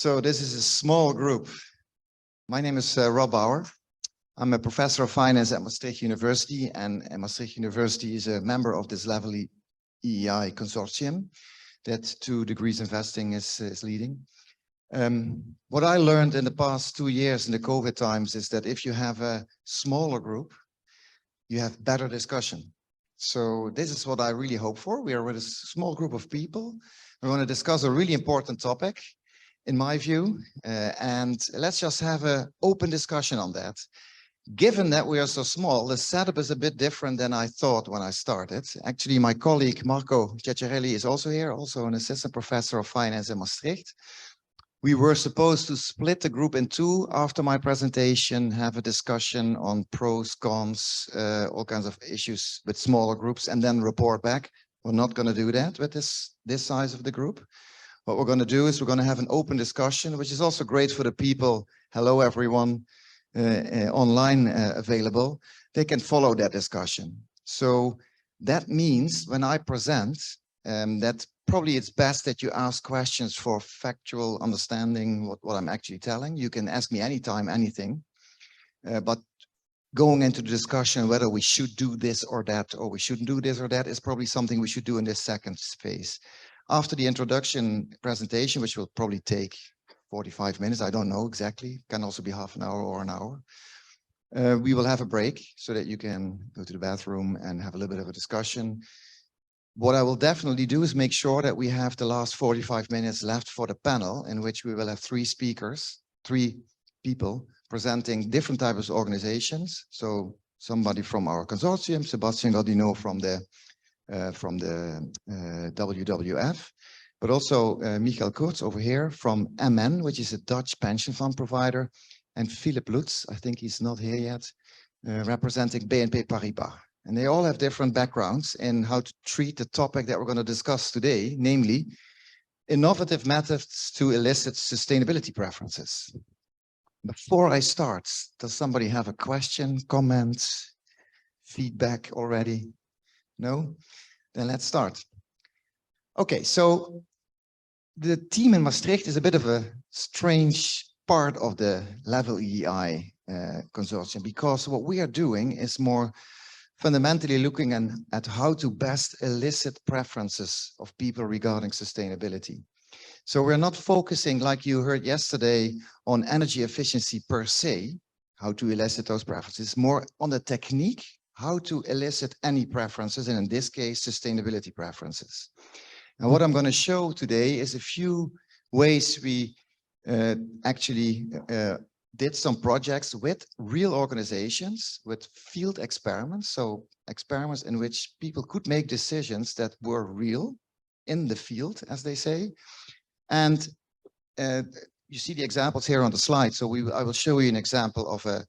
So this is a small group. My name is Rob Bauer. I'm a professor of finance at Maastricht University, and Maastricht University is a member of this Level EEI consortium that 2 Degrees Investing is leading. What I learned in the past 2 years in the COVID times is that if you have a smaller group, you have better discussion. So this is what I really hope for. We are with a small group of people. We're going to discuss a really important topic, in my view, and let's just have an open discussion on that. Given that we are so small, the setup is a bit different than I thought when I started. Actually, my colleague Marco Ceccarelli is also here, also an assistant professor of finance in Maastricht. We were supposed to split the group in 2 after my presentation, have a discussion on pros, cons, all kinds of issues with smaller groups, and then report back. We're not going to do that with this size of the group. What we're going to do is we're going to have an open discussion, which is also great for the people. Hello, everyone, online available. They can follow that discussion. So that means when I present, that probably it's best that you ask questions for factual understanding what I'm actually telling. You can ask me anytime, anything, but going into the discussion whether we should do this or that, or we shouldn't do this or that, is probably something we should do in this second phase. After the introduction presentation, which will probably take 45 minutes, I don't know exactly, can also be half an hour or an hour. We will have a break so that you can go to the bathroom and have a little bit of a discussion. What I will definitely do is make sure that we have the last 45 minutes left for the panel, in which we will have 3 speakers, 3 people presenting different types of organizations. So somebody from our consortium, Sebastian Gardino from the WWF, but also Michael Kurz over here from MN, which is a Dutch pension fund provider, and Philip Lutz, I think he's not here yet, representing BNP Paribas. And they all have different backgrounds in how to treat the topic that we're going to discuss today, namely innovative methods to elicit sustainability preferences. Before I start, does somebody have a question, comment, feedback already? No? Then let's start. Okay, so the team in Maastricht is a bit of a strange part of the Level EEI consortium, because what we are doing is more fundamentally looking at how to best elicit preferences of people regarding sustainability. So we're not focusing, like you heard yesterday, on energy efficiency per se, how to elicit those preferences, more on the technique, how to elicit any preferences, and in this case, sustainability preferences. And what I'm going to show today is a few ways we actually did some projects with real organizations, with field experiments, so experiments in which people could make decisions that were real in the field, as they say. And you see the examples here on the slide. So I will show you an example of a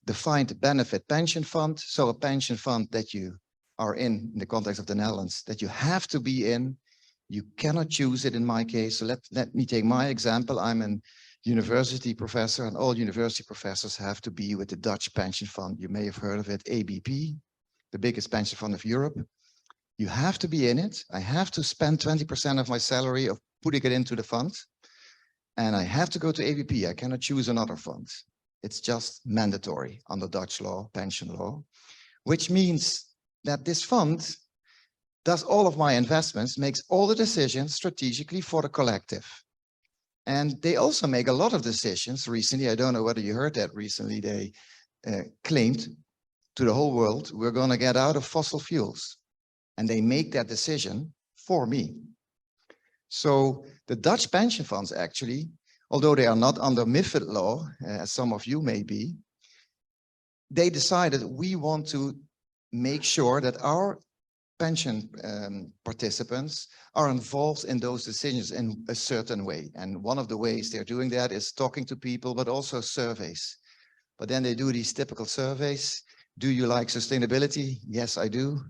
defined benefit pension fund. So a pension fund that you are in the context of the Netherlands, that you have to be in. You cannot choose it in my case. So let me take my example. I'm a university professor, and all university professors have to be with the Dutch pension fund. You may have heard of it, ABP, the biggest pension fund of Europe. You have to be in it. I have to spend 20% of my salary of putting it into the fund. And I have to go to ABP. I cannot choose another fund. It's just mandatory under Dutch law, pension law, which means that this fund does all of my investments, makes all the decisions strategically for the collective. And they also make a lot of decisions recently. I don't know whether you heard that recently. They claimed to the whole world, we're going to get out of fossil fuels. And they make that decision for me. So the Dutch pension funds actually, although they are not under MiFID law, as some of you may be, they decided we want to make sure that our pension participants are involved in those decisions in a certain way. And one of the ways they're doing that is talking to people, but also surveys. But then they do these typical surveys. Do you like sustainability? Yes, I do.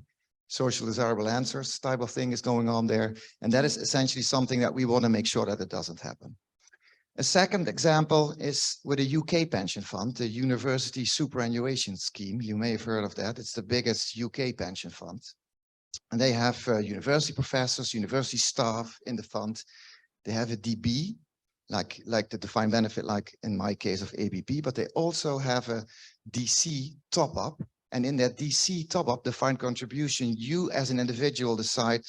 Social desirable answers type of thing is going on there. And that is essentially something that we want to make sure that it doesn't happen. A second example is with a UK pension fund, the University Superannuation Scheme. You may have heard of that. It's the biggest UK pension fund. And they have university professors, university staff in the fund. They have a DB, like the defined benefit, like in my case of ABP, but they also have a DC top-up. And in that DC top-up, defined contribution, you as an individual decide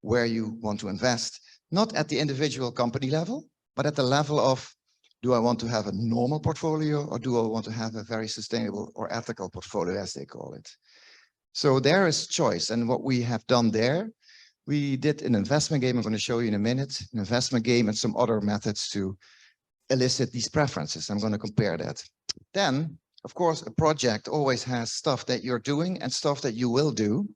where you want to invest, not at the individual company level, but at the level of, do I want to have a normal portfolio or do I want to have a very sustainable or ethical portfolio, as they call it? So there is choice. And what we have done there, we did an investment game. I'm going to show you in a minute, an investment game and some other methods to elicit these preferences. I'm going to compare that. Then, of course, a project always has stuff that you're doing and stuff that you will do.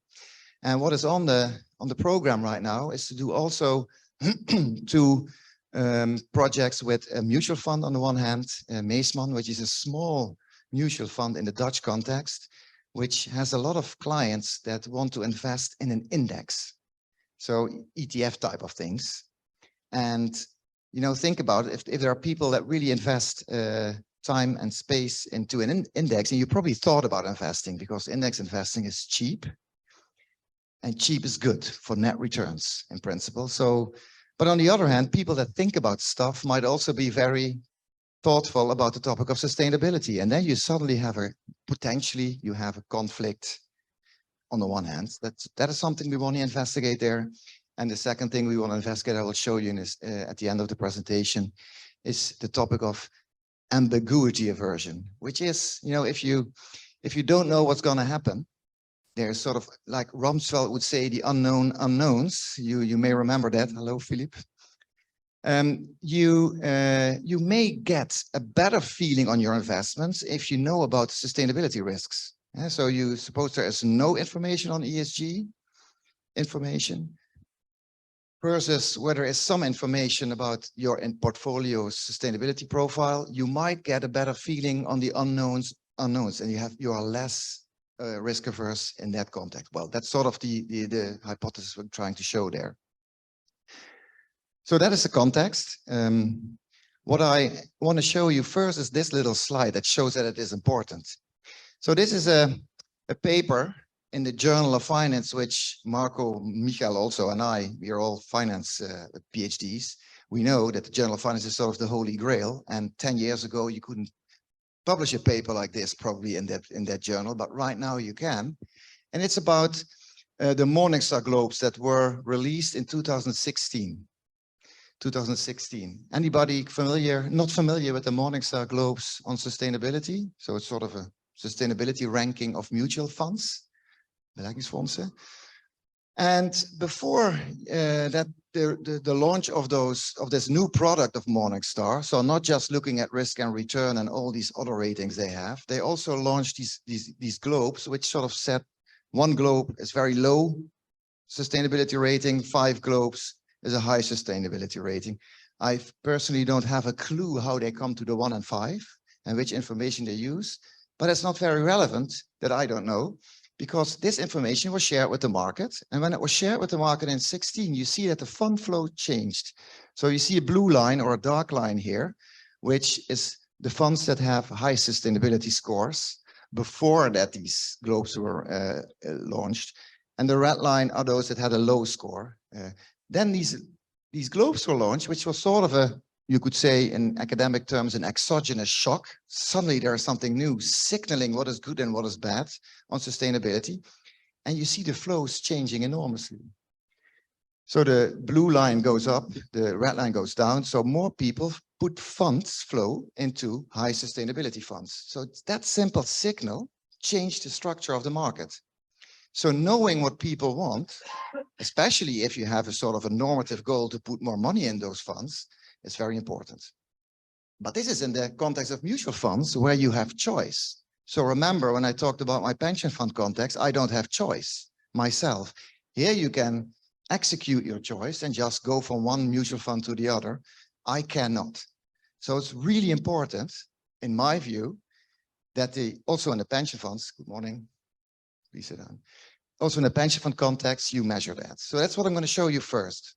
And what is on the program right now is to do also two projects with a mutual fund on the one hand, Meesman, which is a small mutual fund in the Dutch context, which has a lot of clients that want to invest in an index. So ETF type of things. And, you know, think about it, if there are people that really invest time and space into an index, and you probably thought about investing because index investing is cheap. And cheap is good for net returns in principle. So, but on the other hand, people that think about stuff might also be very thoughtful about the topic of sustainability. And then you suddenly have potentially you have a conflict on the one hand. That is something we want to investigate there. And the second thing we want to investigate, I will show you in this, at the end of the presentation, is the topic of ambiguity aversion, which is, you know, if you don't know what's going to happen, there's sort of like Rumsfeld would say, the unknown unknowns. You may remember that. Hello, Philip. You may get a better feeling on your investments if you know about sustainability risks. So you suppose there is no information on ESG information versus where there is some information about your portfolio's sustainability profile. You might get a better feeling on the unknowns, and you are less risk averse in that context. Well, that's sort of the hypothesis we're trying to show there. So that is the context. What I want to show you first is this little slide that shows that it is important. So this is a paper in the Journal of Finance, which Marco, Michael also, and we are all finance PhDs. We know that the Journal of Finance is sort of the holy grail. And 10 years ago, you couldn't publish a paper like this probably in that journal, but right now you can. And it's about the Morningstar globes that were released in 2016. 2016. Anybody not familiar with the Morningstar globes on sustainability? So it's sort of a sustainability ranking of mutual funds. And before that, the launch of this new product of Morningstar, so not just looking at risk and return and all these other ratings they have, they also launched these globes, which sort of said one globe is very low sustainability rating, 5 globes is a high sustainability rating. I personally don't have a clue how they come to the 1 and 5 and which information they use, but it's not very relevant that I don't know, because this information was shared with the market. And when it was shared with the market in 16, you see that the fund flow changed. So you see a blue line or a dark line here, which is the funds that have high sustainability scores before that these globes were launched. And the red line are those that had a low score. Then these globes were launched, which was sort of you could say in academic terms, an exogenous shock. Suddenly there is something new signaling what is good and what is bad on sustainability. And you see the flows changing enormously. So the blue line goes up, the red line goes down. So more people put funds flow into high sustainability funds. So that simple signal changed the structure of the market. So knowing what people want, especially if you have a sort of a normative goal to put more money in those funds, is very important. But this is in the context of mutual funds where you have choice. So remember, when I talked about my pension fund context, I don't have choice myself. Here you can execute your choice and just go from one mutual fund to the other. I cannot. So it's really important, in my view, that also in the pension funds, good morning, please sit down. Also in the pension fund context, you measure that. So that's what I'm going to show you first.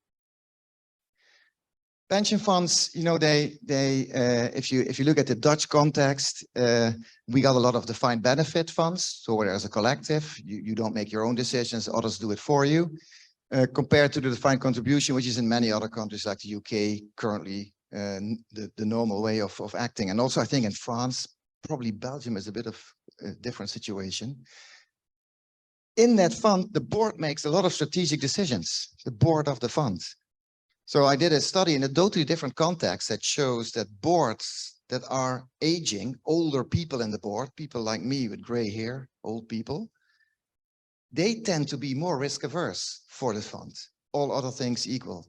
Pension funds, you know, if you look at the Dutch context, we got a lot of defined benefit funds. So where there's a collective, you don't make your own decisions, others do it for you. Compared to the defined contribution, which is in many other countries like the UK currently the normal way of acting. And also I think in France, probably Belgium is a bit of a different situation. In that fund, the board makes a lot of strategic decisions, the board of the fund. So I did a study in a totally different context that shows that boards that are aging, older people in the board, people like me with gray hair, old people, they tend to be more risk averse for the fund, all other things equal,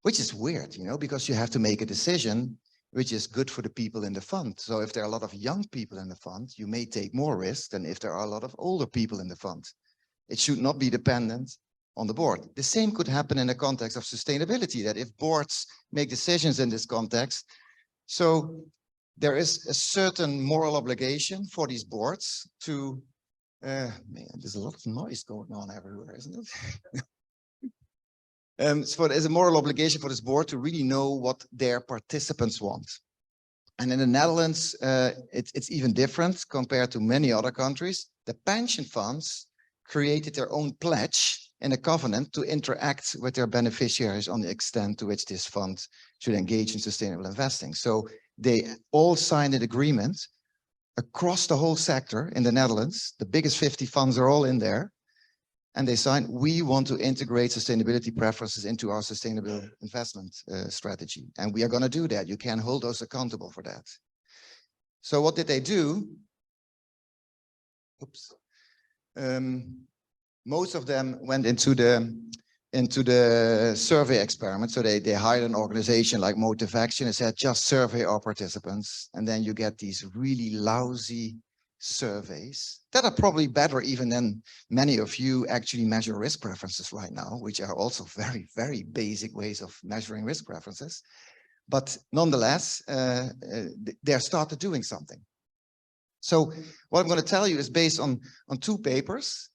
which is weird, you know, because you have to make a decision which is good for the people in the fund. So if there are a lot of young people in the fund, you may take more risk than if there are a lot of older people in the fund. It should not be dependent on the board. The same could happen in the context of sustainability, that if boards make decisions in this context, so there is a certain moral obligation for these boards to, man, there's a lot of noise going on everywhere, isn't it? So there's a moral obligation for this board to really know what their participants want. And in the Netherlands, it's even different compared to many other countries. The pension funds created their own pledge in a covenant to interact with their beneficiaries on the extent to which this fund should engage in sustainable investing. So they all signed an agreement across the whole sector in the Netherlands. The biggest 50 funds are all in there. And they signed, we want to integrate sustainability preferences into our sustainable investment strategy. And we are going to do that. You can hold us accountable for that. So what did they do? Oops. Most of them went into the survey experiment. So they hired an organization like Motive Action and said, just survey our participants. And then you get these really lousy surveys that are probably better even than many of you actually measure risk preferences right now, which are also very, very basic ways of measuring risk preferences. But nonetheless, they started doing something. So what I'm going to tell you is based on two papers.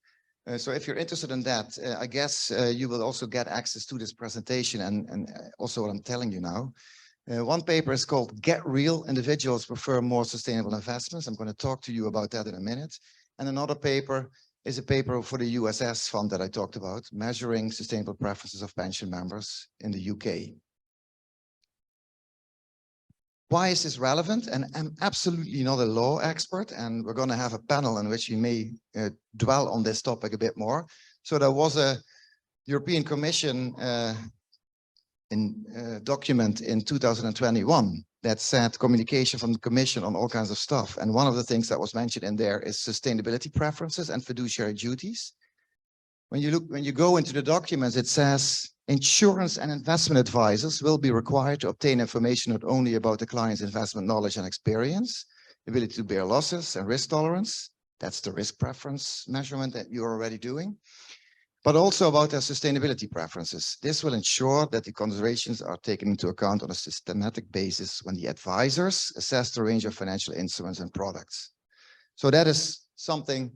So if you're interested in that, I guess you will also get access to this presentation and also what I'm telling you now. One paper is called Get Real, Individuals Prefer More Sustainable Investments. I'm going to talk to you about that in a minute. And another paper is a paper for the USS fund that I talked about, Measuring Sustainable Preferences of Pension Members in the UK. Why is this relevant? And I'm absolutely not a law expert, and we're going to have a panel in which we may dwell on this topic a bit more. So there was a European Commission document in 2021 that said communication from the Commission on all kinds of stuff. And one of the things that was mentioned in there is sustainability preferences and fiduciary duties. When you go into the documents, it says insurance and investment advisors will be required to obtain information not only about the client's investment knowledge and experience, ability to bear losses and risk tolerance. That's the risk preference measurement that you're already doing, but also about their sustainability preferences. This will ensure that the considerations are taken into account on a systematic basis when the advisors assess the range of financial instruments and products. So that is something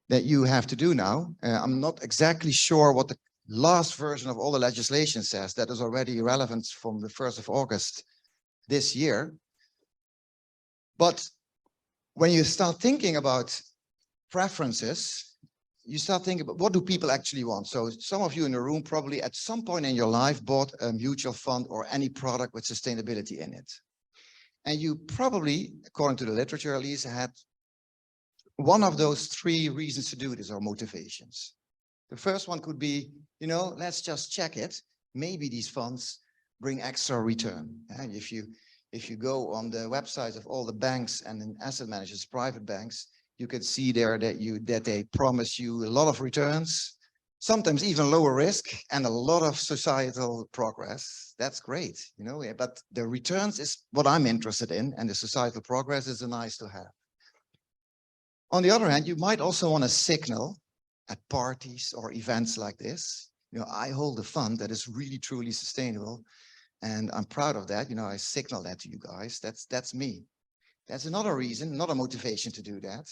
that you have to do now. I'm not exactly sure what the last version of all the legislation says. That is already relevant from the 1st of August this year. But when you start thinking about preferences, you start thinking about what do people actually want. So some of you in the room probably at some point in your life bought a mutual fund or any product with sustainability in it. And you probably, according to the literature at least, had one of those three reasons to do this, or motivations. The first one could be, you know, let's just check it. Maybe these funds bring extra return. And if you go on the websites of all the banks and asset managers, private banks, you can see there that they promise you a lot of returns, sometimes even lower risk and a lot of societal progress. That's great, you know, but the returns is what I'm interested in, and the societal progress is a nice to have. On the other hand, you might also want to signal at parties or events like this, you know, I hold a fund that is really truly sustainable, and I'm proud of that. You know, I signal that to you guys. That's me. That's another reason, another motivation to do that.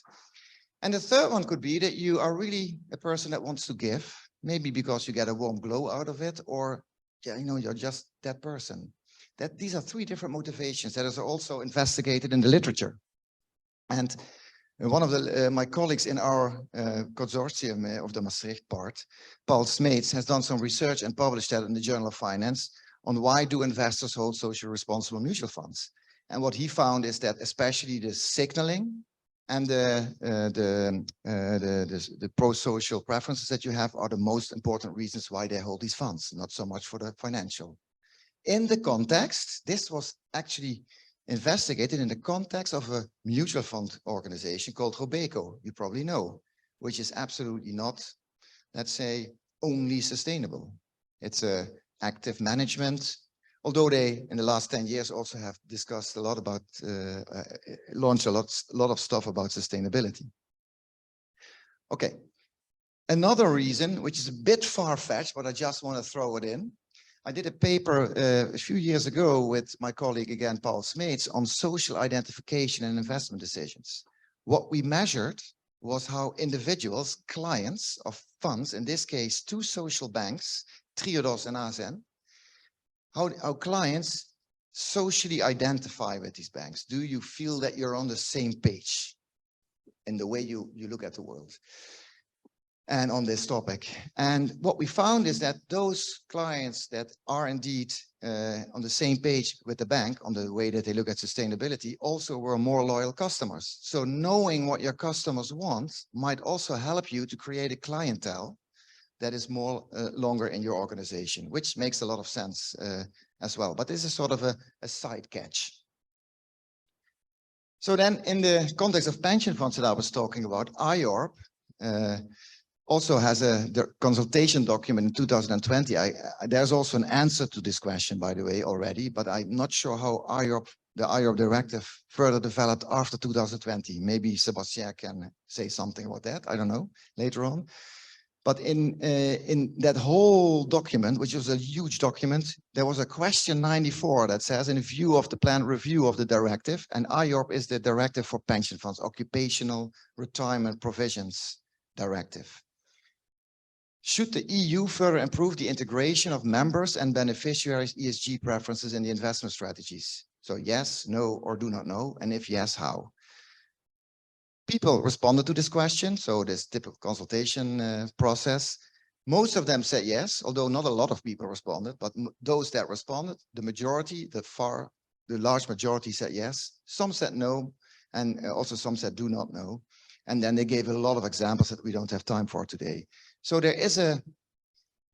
And the third one could be that you are really a person that wants to give, maybe because you get a warm glow out of it, or, yeah, you know, you're just that person. These are three different motivations that are also investigated in the literature. And one of my colleagues in our consortium of the Maastricht part, Paul Smeets, has done some research and published that in the Journal of Finance on why do investors hold socially responsible mutual funds. And what he found is that especially the signaling and the pro-social preferences that you have are the most important reasons why they hold these funds, not so much for the financial. In the context, this was actually investigated in the context of a mutual fund organization called Robeco, you probably know, which is absolutely not, let's say, only sustainable. It's a active management, although they, in the last 10 years, also have discussed a lot about, launched a lot of stuff about sustainability. Okay, another reason, which is a bit far-fetched, but I just want to throw it in. I did a paper a few years ago with my colleague again, Paul Smeets, on social identification and investment decisions. What we measured was how individuals, clients of funds, in this case, 2 social banks, Triodos and ASN, how clients socially identify with these banks. Do you feel that you're on the same page in the way you look at the world and on this topic? And what we found is that those clients that are indeed on the same page with the bank on the way that they look at sustainability also were more loyal customers. So knowing what your customers want might also help you to create a clientele that is more longer in your organization, which makes a lot of sense as well. But this is sort of a side catch. So then in the context of pension funds that I was talking about, IORP also has a consultation document in 2020. There's also an answer to this question, by the way, already, but I'm not sure how the IORP directive further developed after 2020. Maybe Sebastian can say something about that. I don't know, later on. But in that whole document, which was a huge document, there was a question 94 that says, in view of the planned review of the directive, and IORP is the directive for pension funds, Occupational Retirement Provisions Directive. Should the EU further improve the integration of members and beneficiaries' ESG preferences in the investment strategies? So yes, no, or do not know, and if yes, how? People responded to this question, so this typical consultation process. Most of them said yes, although not a lot of people responded, but those that responded, the majority, the large majority said yes. Some said no, and also some said do not know. And then they gave a lot of examples that we don't have time for today. So there is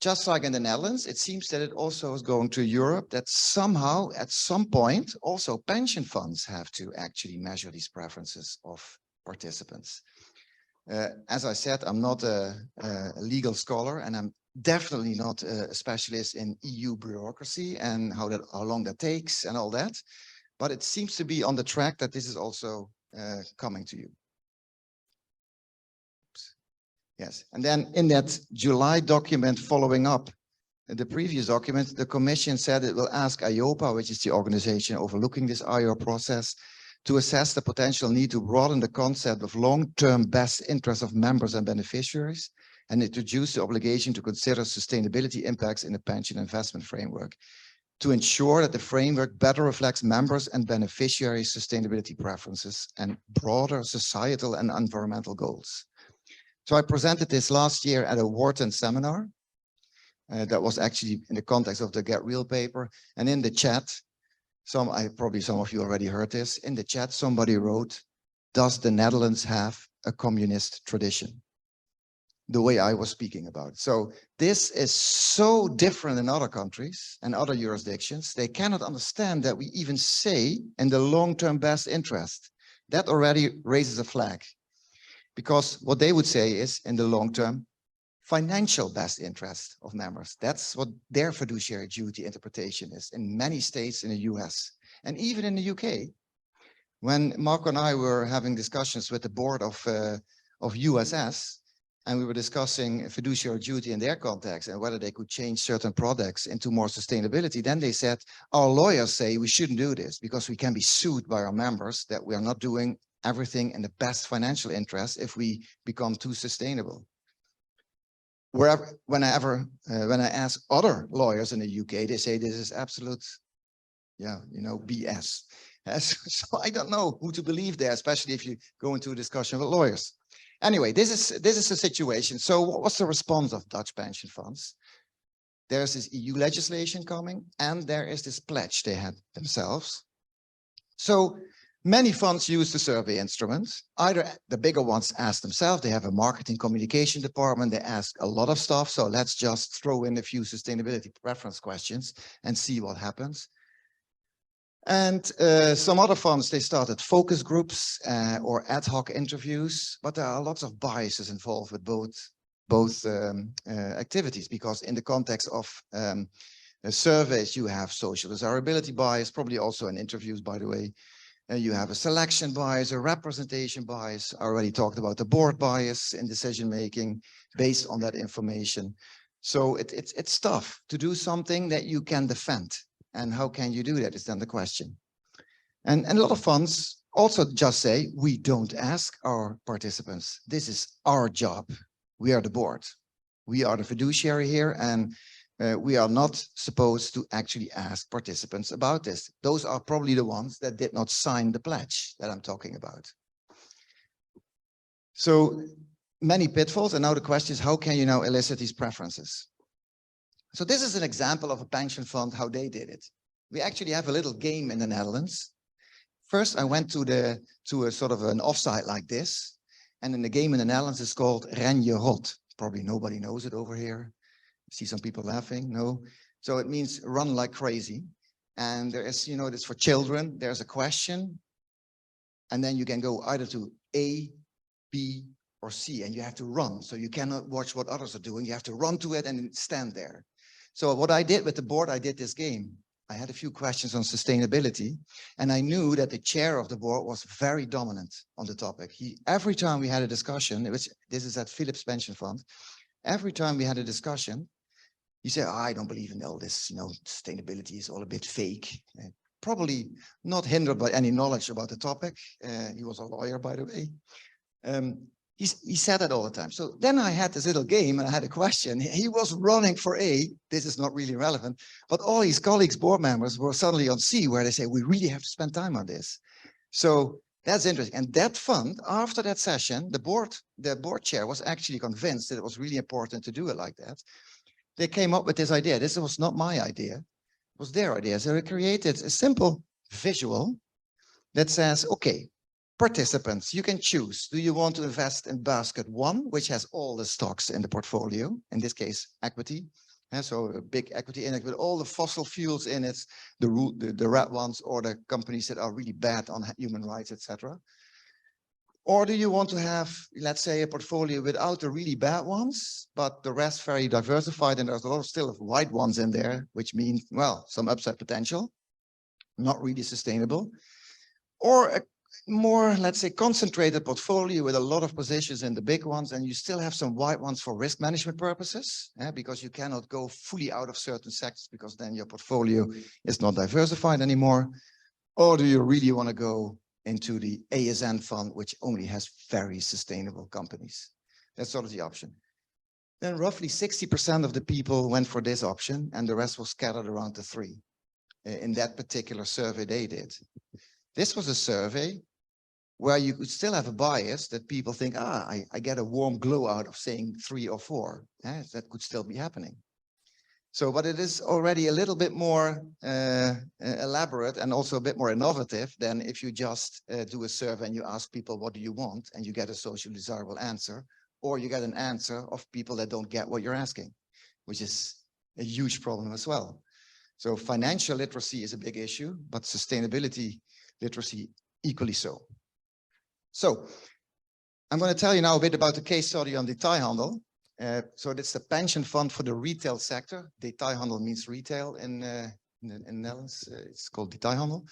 just like in the Netherlands, it seems that it also is going to Europe, that somehow at some point also pension funds have to actually measure these preferences of participants. As I said, I'm not a legal scholar, and I'm definitely not a specialist in EU bureaucracy and how long that takes and all that. But it seems to be on the track that this is also coming to you. Yes, and then in that July document following up the previous document, the Commission said it will ask EIOPA, which is the organization overlooking this IR process, to assess the potential need to broaden the concept of long-term best interests of members and beneficiaries, and introduce the obligation to consider sustainability impacts in the pension investment framework, to ensure that the framework better reflects members' and beneficiaries' sustainability preferences and broader societal and environmental goals. So I presented this last year at a Wharton seminar that was actually in the context of the Get Real paper. And in the chat, probably some of you already heard this, in the chat somebody wrote, does the Netherlands have a communist tradition? The way I was speaking about it. So this is so different in other countries and other jurisdictions. They cannot understand that we even say in the long-term best interest. That already raises a flag. Because what they would say is in the long term, financial best interest of members. That's what their fiduciary duty interpretation is in many states in the US and even in the UK. When Marco and I were having discussions with the board of USS, and we were discussing fiduciary duty in their context and whether they could change certain products into more sustainability, then they said, our lawyers say we shouldn't do this because we can be sued by our members that we are not doing everything in the best financial interest if we become too sustainable. When I ask other lawyers in the UK, they say this is absolute, BS. So I don't know who to believe there, especially if you go into a discussion with lawyers. Anyway, this is the situation. So what was the response of Dutch pension funds? there's this EU legislation coming, and there is this pledge they had themselves. So many funds use the survey instrument. Either the bigger ones ask themselves, they have a marketing communication department, they ask a lot of stuff, so let's just throw in a few sustainability preference questions and see what happens. And some other funds, they started focus groups or ad hoc interviews, but there are lots of biases involved with both activities, because in the context of surveys, you have social desirability bias, probably also in interviews, by the way. You have a selection bias, a representation bias. I already talked about the board bias in decision-making based on that information. So it's tough to do something that you can defend. And how can you do that is then the question. And a lot of funds also just say, we don't ask our participants. This is our job. We are the board. We are the fiduciary here, and we are not supposed to actually ask participants about this. Those are probably the ones that did not sign the pledge that I'm talking about. So many pitfalls, and now the question is, how can you now elicit these preferences? So this is an example of a pension fund, how they did it. We actually have a little game in the Netherlands. First, I went to a sort of an offsite like this. And in the game in the Netherlands, it's called Ren je rot. Probably nobody knows it over here. See some people laughing, no? So it means run like crazy. And there is, you know, this for children, there's a question. And then you can go either to A, B, or C, and you have to run. So you cannot watch what others are doing. You have to run to it and stand there. So what I did with the board, I did this game. I had a few questions on sustainability, and I knew that the chair of the board was very dominant on the topic. Every time we had a discussion, this is at Philips Pension Fund, every time we had a discussion, he said, I don't believe in all this, you know, sustainability is all a bit fake. Probably not hindered by any knowledge about the topic. He was a lawyer, by the way. He said that all the time. So then I had this little game and I had a question. He was running for A. This is not really relevant, but all his colleagues, board members, were suddenly on C, where they say, we really have to spend time on this. So that's interesting. And that fund, after that session, the board chair was actually convinced that it was really important to do it like that. They came up with this idea. This was not my idea. It was their idea. So they created a simple visual that says, okay, participants, you can choose. Do you want to invest in basket 1, which has all the stocks in the portfolio, in this case, equity. And so a big equity index with all the fossil fuels in it, the red ones, or the companies that are really bad on human rights, etc. Or do you want to have, let's say, a portfolio without the really bad ones, but the rest very diversified, and there's a lot of still of white ones in there, which means, well, some upside potential, not really sustainable. Or a more, let's say, concentrated portfolio with a lot of positions in the big ones, and you still have some white ones for risk management purposes, because you cannot go fully out of certain sectors because then your portfolio is not diversified anymore. Or do you really want to go into the ASN fund, which only has very sustainable companies? That's sort of the option. Then roughly 60% of the people went for this option, and the rest was scattered around the 3 in that particular survey they did. This was a survey where you could still have a bias that people think, I get a warm glow out of saying 3 or 4. That could still be happening. So, but it is already a little bit more elaborate and also a bit more innovative than if you just do a survey and you ask people, what do you want? And you get a socially desirable answer, or you get an answer of people that don't get what you're asking, which is a huge problem as well. So financial literacy is a big issue, but sustainability literacy equally so. So I'm going to tell you now a bit about the case study on detailhandel. So it's the pension fund for the retail sector. Detailhandel means retail in Netherlands. It's called detailhandel.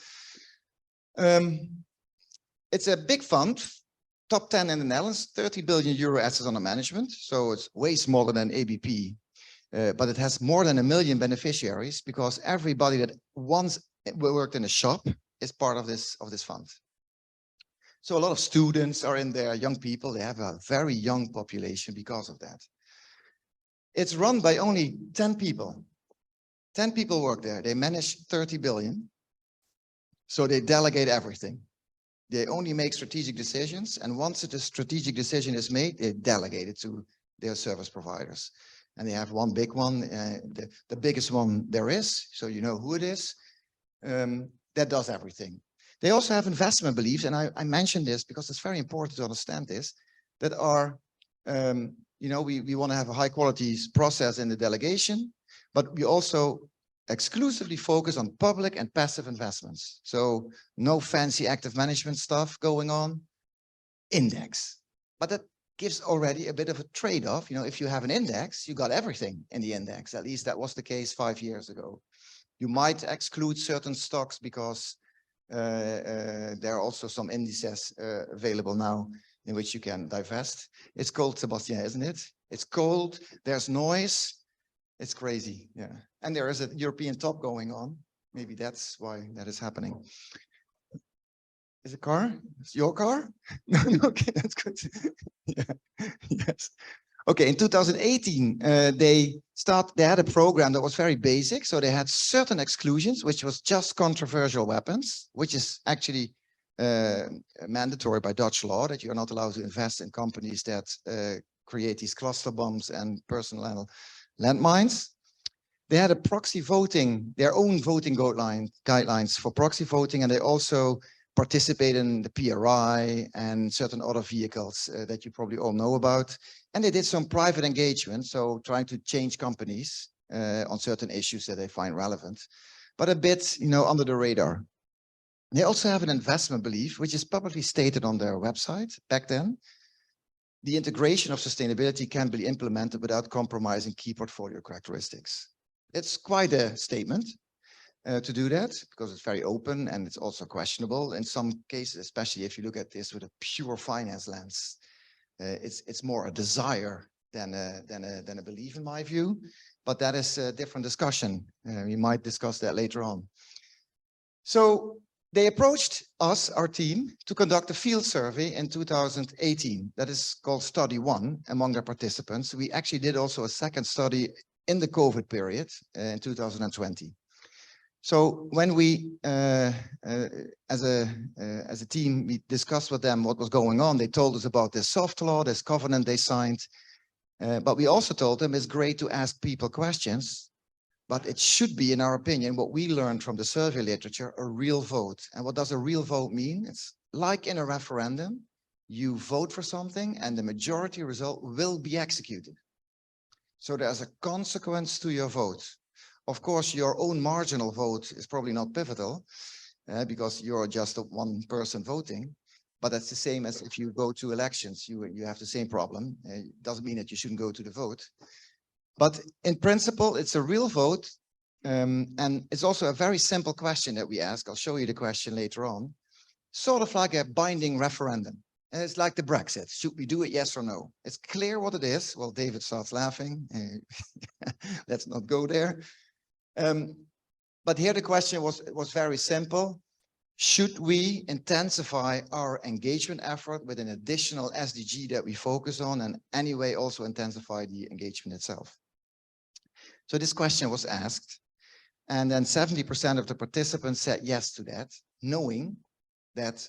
It's a big fund, top 10 in the Netherlands, 30 billion euro assets under management. So it's way smaller than ABP, but it has more than 1 million beneficiaries because everybody that once worked in a shop is part of this fund. So a lot of students are in there, young people. They have a very young population because of that. It's run by only 10 people. 10 people work there. They manage 30 billion. So they delegate everything. They only make strategic decisions. And once the strategic decision is made, they delegate it to their service providers. And they have one big one, the biggest one there is, so you know who it is, that does everything. They also have investment beliefs, and I mentioned this because it's very important to understand this, that are, you know, we want to have a high quality process in the delegation, but we also exclusively focus on public and passive investments. So no fancy active management stuff going on, index. But that gives already a bit of a trade-off. You know, if you have an index, you got everything in the index. At least that was the case 5 years ago. You might exclude certain stocks because there are also some indices available now in which you can divest. It's cold, Sebastian, isn't it? It's cold, there's noise, it's crazy, yeah. And there is a European top going on. Maybe that's why that is happening. Is it a car? It's your car? No, okay, that's good. Yeah, yes. Okay, in 2018, they had a program that was very basic. So they had certain exclusions, which was just controversial weapons, which is actually mandatory by Dutch law, that you're not allowed to invest in companies that create these cluster bombs and personal landmines. They had a proxy voting, their own voting guidelines for proxy voting, and they also participate in the PRI and certain other vehicles that you probably all know about. And they did some private engagement, so trying to change companies on certain issues that they find relevant, but a bit, you know, under the radar. They also have an investment belief, which is publicly stated on their website back then. The integration of sustainability can be implemented without compromising key portfolio characteristics. It's quite a statement. To do that, because it's very open and it's also questionable in some cases, especially if you look at this with a pure finance lens. It's more a desire than a belief in my view, but that is a different discussion. We might discuss that later on. So they approached us, our team, to conduct a field survey in 2018. That is called Study 1 among their participants. We actually did also a second study in the COVID period in 2020. So when we, as a team, we discussed with them what was going on. They told us about this soft law, this covenant they signed. But we also told them it's great to ask people questions, but it should be, in our opinion, what we learned from the survey literature, a real vote. And what does a real vote mean? It's like in a referendum, you vote for something and the majority result will be executed. So there's a consequence to your vote. Of course, your own marginal vote is probably not pivotal because you're just one person voting, but that's the same as if you go to elections, you have the same problem. It doesn't mean that you shouldn't go to the vote. But in principle, it's a real vote. And it's also a very simple question that we ask. I'll show you the question later on. Sort of like a binding referendum. And it's like the Brexit. Should we do it, yes or no? It's clear what it is. Well, David starts laughing. Let's not go there. But here the question was very simple. Should we intensify our engagement effort with an additional SDG that we focus on, and anyway also intensify the engagement itself? So this question was asked, and then 70% of the participants said yes to that, knowing that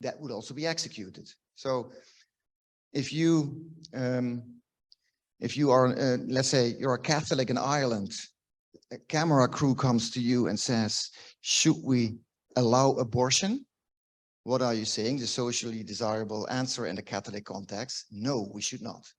that would also be executed. So if you are, let's say you're a Catholic in Ireland, a camera crew comes to you and says, should we allow abortion? What are you saying? The socially desirable answer in the Catholic context, no, we should not.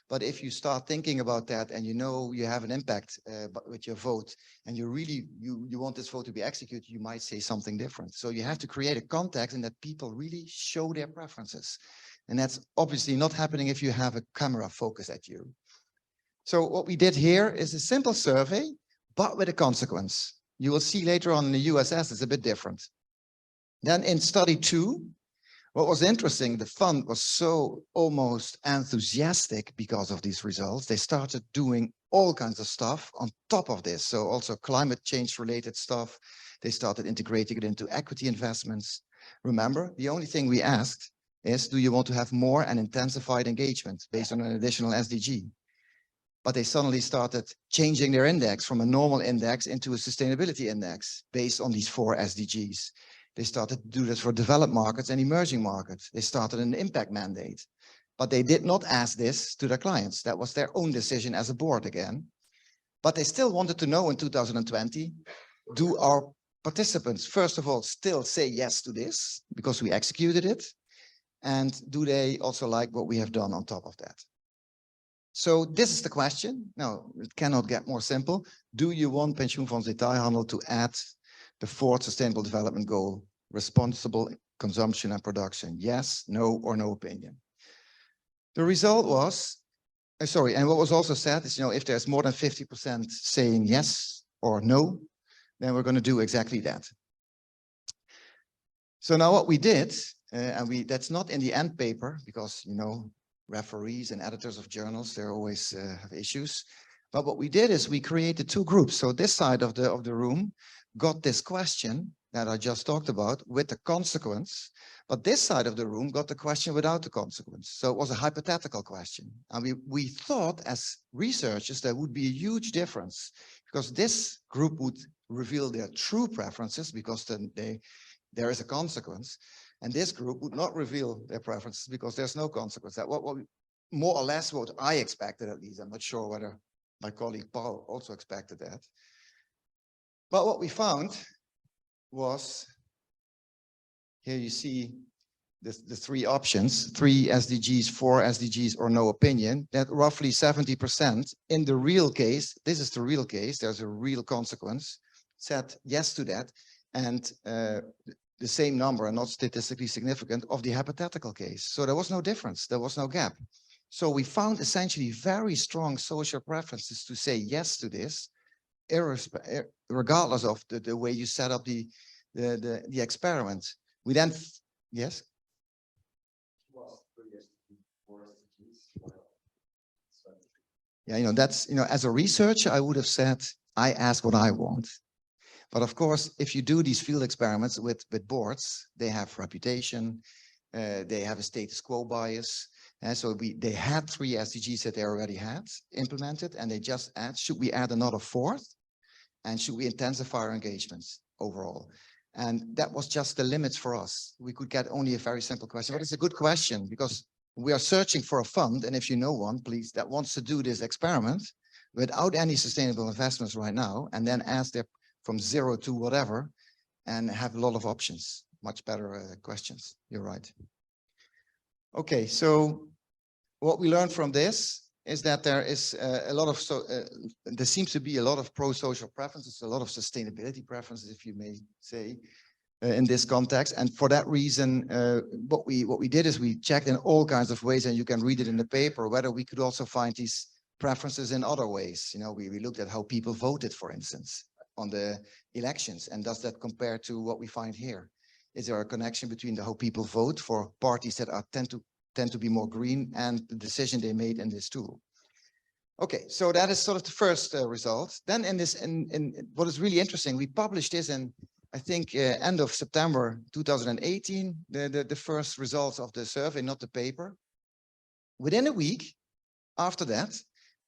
But if you start thinking about that and you know you have an impact with your vote and you really, you want this vote to be executed, you might say something different. So you have to create a context in that people really show their preferences. And that's obviously not happening if you have a camera focus at you. So what we did here is a simple survey, but with a consequence. You will see later on in the USS, it's a bit different. Then in study 2, what was interesting, the fund was so almost enthusiastic because of these results. They started doing all kinds of stuff on top of this. So also climate change related stuff. They started integrating it into equity investments. Remember, the only thing we asked is, do you want to have more and intensified engagement based on an additional SDG? But they suddenly started changing their index from a normal index into a sustainability index based on these 4 SDGs. They started to do this for developed markets and emerging markets. They started an impact mandate. But they did not ask this to their clients. That was their own decision as a board again. But they still wanted to know in 2020, do our participants, first of all, still say yes to this because we executed it? And do they also like what we have done on top of that? So this is the question. No, it cannot get more simple. Do you want pensioenfonds detailhandel to add the fourth sustainable development goal, responsible consumption and production? Yes, no, or no opinion. The result was, sorry, and what was also said is, if there's more than 50% saying yes or no, then we're going to do exactly that. So now what we did, and that's not in the end paper because, referees and editors of journals, they always have issues. But what we did is we created two groups. So this side of the room got this question that I just talked about with the consequence, but this side of the room got the question without the consequence. So it was a hypothetical question. And we thought as researchers there would be a huge difference because this group would reveal their true preferences because then there is a consequence. And this group would not reveal their preferences because there's no consequence. That what more or less what I expected, at least. I'm not sure whether my colleague Paul also expected that. But what we found was, here you see the three options, 3 SDGs, 4 SDGs, or no opinion, that roughly 70% in the real case, this is the real case, there's a real consequence, said yes to that. And the same number, and not statistically significant, of the hypothetical case. So there was no difference, there was no gap. So we found essentially very strong social preferences to say yes to this, regardless of the way you set up the experiment. We then, yes? Yeah, that's, as a researcher, I would have said, I ask what I want. But of course, if you do these field experiments with boards, they have reputation, they have a status quo bias. And so they had 3 SDGs that they already had implemented, and they just add, should we add another 4th? And should we intensify our engagements overall? And that was just the limits for us. We could get only a very simple question, but it's a good question because we are searching for a fund. And if you know one, please, that wants to do this experiment without any sustainable investments right now, and then ask their from 0 to whatever, and have a lot of options, much better questions. You're right. Okay, so what we learned from this is that there is a lot of, there seems to be a lot of pro-social preferences, a lot of sustainability preferences, if you may say, in this context. And for that reason, what we did is we checked in all kinds of ways, and you can read it in the paper, whether we could also find these preferences in other ways. We looked at how people voted, for instance, on the elections, and does that compare to what we find here? Is there a connection between how people vote for parties that tend to be more green and the decision they made in this tool? Okay, so that is sort of the first result. Then in what is really interesting, we published this in, I think, end of September 2018, the first results of the survey, not the paper. Within a week after that,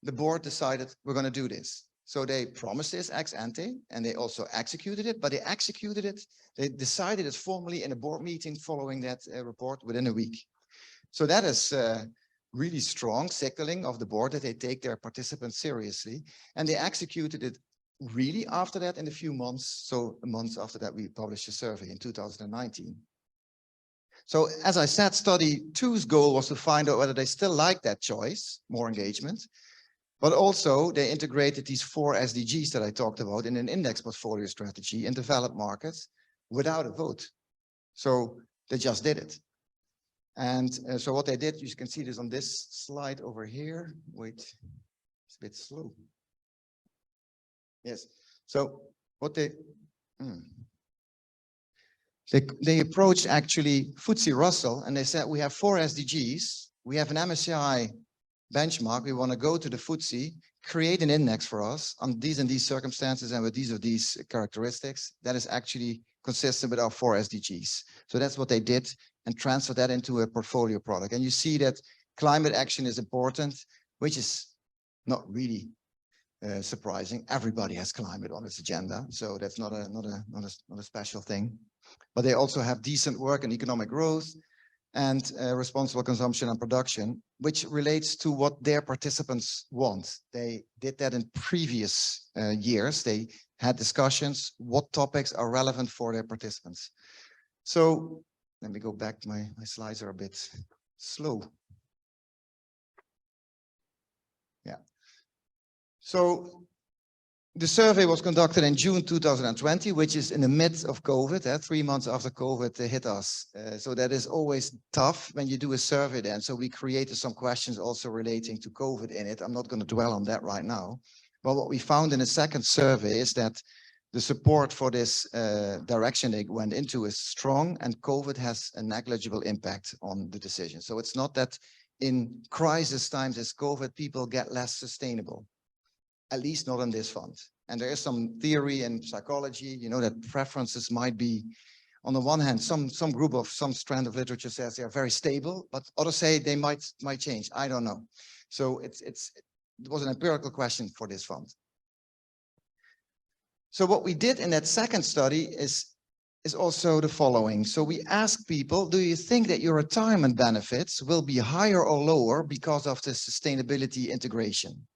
the board decided we're going to do this. So they promised this ex ante, and they also executed it, but they executed it. They decided it formally in a board meeting following that report within a week. So that is really strong signaling of the board that they take their participants seriously, and they executed it really after that in a few months. So months after that, we published a survey in 2019. So as I said, study 2's goal was to find out whether they still like that choice, more engagement. But also they integrated these 4 SDGs that I talked about in an index portfolio strategy in developed markets without a vote. So they just did it. And so what they did, you can see this on this slide over here. Wait, it's a bit slow. Yes. So what they approached actually FTSE Russell, and they said, we have 4 SDGs. We have an MSCI benchmark. We want to go to the FTSE, create an index for us on these and these circumstances and with these characteristics that is actually consistent with our 4 SDGs. So that's what they did, and transferred that into a portfolio product. And you see that climate action is important, which is not really surprising. Everybody has climate on its agenda, so that's not a special thing. But they also have decent work and economic growth, and responsible consumption and production, which relates to what their participants want. They did that in previous years. They had discussions, what topics are relevant for their participants. So let me go back, my slides are a bit slow. Yeah. So the survey was conducted in June 2020, which is in the midst of COVID, 3 months after COVID hit us. So that is always tough when you do a survey then. So we created some questions also relating to COVID in it. I'm not going to dwell on that right now. But what we found in the second survey is that the support for this direction they went into is strong, and COVID has a negligible impact on the decision. So it's not that in crisis times as COVID, people get less sustainable. At least not in this fund. And there is some theory in psychology, you know, that preferences might be, on the one hand, some strand of literature says they are very stable, but others say they might change. I don't know. So it was an empirical question for this fund. So what we did in that second study is also the following. So we asked people, do you think that your retirement benefits will be higher or lower because of the sustainability integration?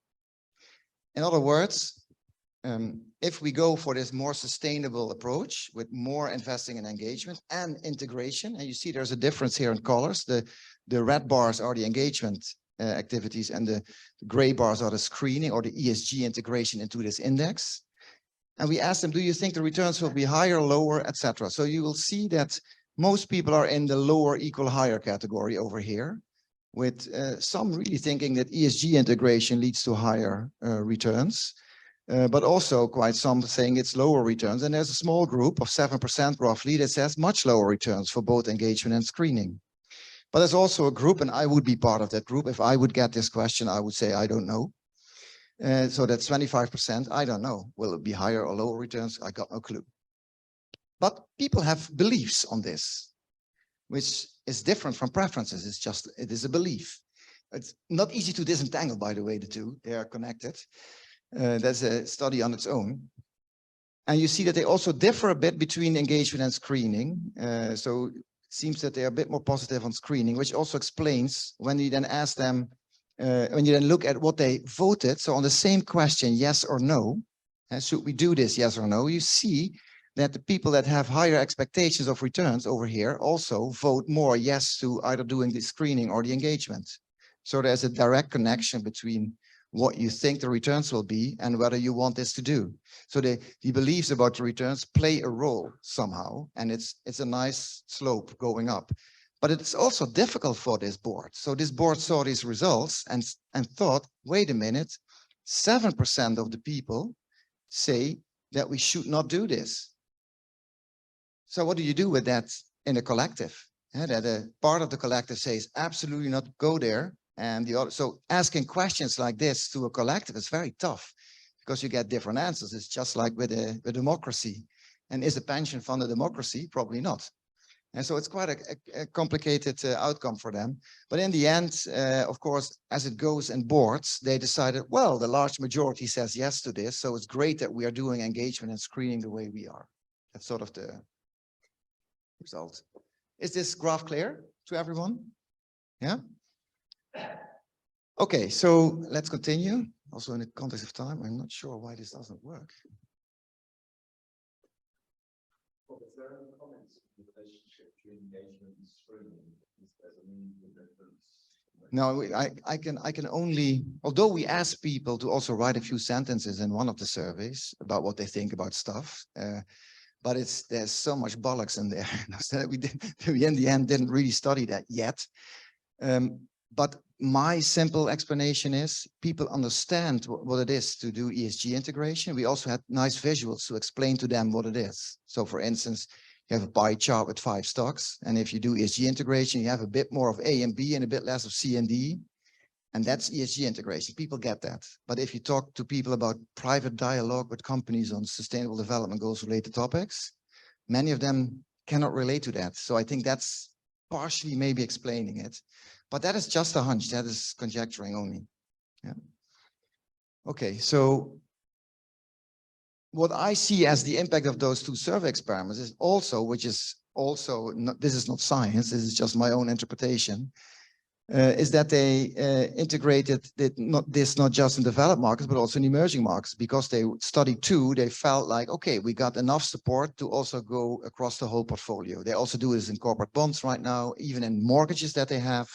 In other words, if we go for this more sustainable approach with more investing in engagement and integration, and you see there's a difference here in colors, the red bars are the engagement activities and the gray bars are the screening or the ESG integration into this index. And we asked them, do you think the returns will be higher, lower, etc.? So you will see that most people are in the lower equal higher category over here, with some really thinking that ESG integration leads to higher returns, but also quite some saying it's lower returns. And there's a small group of 7% roughly that says much lower returns for both engagement and screening. But there's also a group, and I would be part of that group. If I would get this question, I would say, I don't know. So that's 25%. I don't know. Will it be higher or lower returns? I got no clue. But people have beliefs on this, which is different from preferences. It is a belief. It's not easy to disentangle, by the way, the two. They are connected. That's a study on its own. And you see that they also differ a bit between engagement and screening. So it seems that they are a bit more positive on screening, which also explains when you then ask them, when you then look at what they voted. So on the same question, yes or no, should we do this, yes or no, you see that the people that have higher expectations of returns over here also vote more yes to either doing the screening or the engagement. So there's a direct connection between what you think the returns will be and whether you want this to do. So the beliefs about the returns play a role somehow, and it's a nice slope going up. But it's also difficult for this board. So this board saw these results and thought, wait a minute, 7% of the people say that we should not do this. So what do you do with that in a collective? That a part of the collective says absolutely not go there, and the other. So asking questions like this to a collective is very tough because you get different answers. It's just like with a democracy. And is a pension fund a democracy? Probably not. And so it's quite a complicated outcome for them. But in the end, of course, as it goes in boards, they decided, well, the large majority says yes to this. So it's great that we are doing engagement and screening the way we are. That's sort of the result. Is this graph clear to everyone? Yeah? Okay, so let's continue. Also in the context of time, I'm not sure why this doesn't work. Well, is there any comments on the relationship between engagement and screening? Is there a meaningful difference? No, I can only, although we asked people to also write a few sentences in one of the surveys about what they think about stuff, but there's so much bollocks in there that we in the end didn't really study that yet. But my simple explanation is people understand what it is to do ESG integration. We also had nice visuals to explain to them what it is. So for instance, you have a pie chart with 5 stocks. And if you do ESG integration, you have a bit more of A and B and a bit less of C and D. And that's ESG integration. People get that. But if you talk to people about private dialogue with companies on sustainable development goals related topics, many of them cannot relate to that. So I think that's partially maybe explaining it. But that is just a hunch. That is conjecturing only. Yeah. Okay, so what I see as the impact of those 2 survey experiments is also, which is also, this is not science, this is just my own interpretation, is that they integrated this not just in developed markets, but also in emerging markets. Because they studied two, they felt like, okay, we got enough support to also go across the whole portfolio. They also do this in corporate bonds right now, even in mortgages that they have.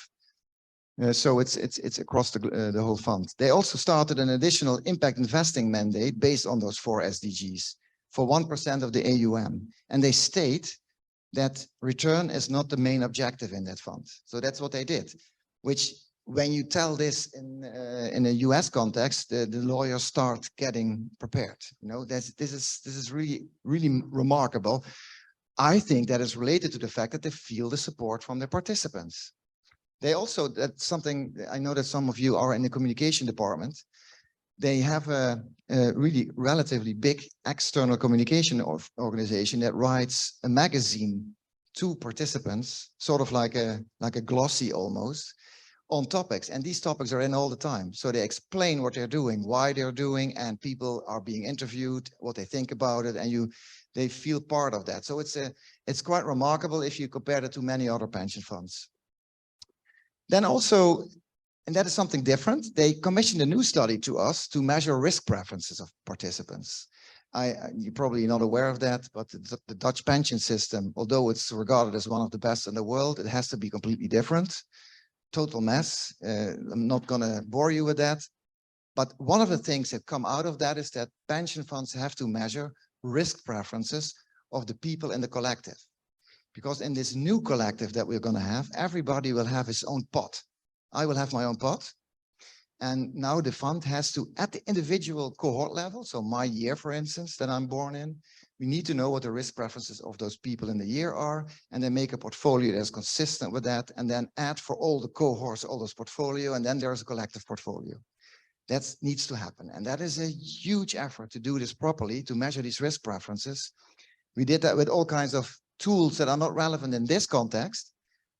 So it's across the whole fund. They also started an additional impact investing mandate based on those 4 SDGs for 1% of the AUM. And they state that return is not the main objective in that fund. So that's what they did, which when you tell this in a US context, the lawyers start getting prepared. You know, this is really remarkable. I think that is related to the fact that they feel the support from their participants. They also, that's something, I know that some of you are in the communication department. They have a really relatively big external communication organization that writes a magazine to participants, sort of like a glossy almost, on topics. And these topics are in all the time. So they explain what they're doing, why they're doing, and people are being interviewed, what they think about it, and they feel part of that. So it's quite remarkable if you compare it to many other pension funds. Then also, and that is something different, they commissioned a new study to us to measure risk preferences of participants. You're probably not aware of that, but the Dutch pension system, although it's regarded as one of the best in the world, it has to be completely different. Total mess. I'm not going to bore you with that. But one of the things that come out of that is that pension funds have to measure risk preferences of the people in the collective. Because in this new collective that we're going to have, everybody will have his own pot. I will have my own pot. And now the fund has to, at the individual cohort level, so my year, for instance, that I'm born in, we need to know what the risk preferences of those people in the year are, and then make a portfolio that's consistent with that, and then add for all the cohorts, all those portfolio, and then there's a collective portfolio. That needs to happen. And that is a huge effort to do this properly, to measure these risk preferences. We did that with all kinds of tools that are not relevant in this context,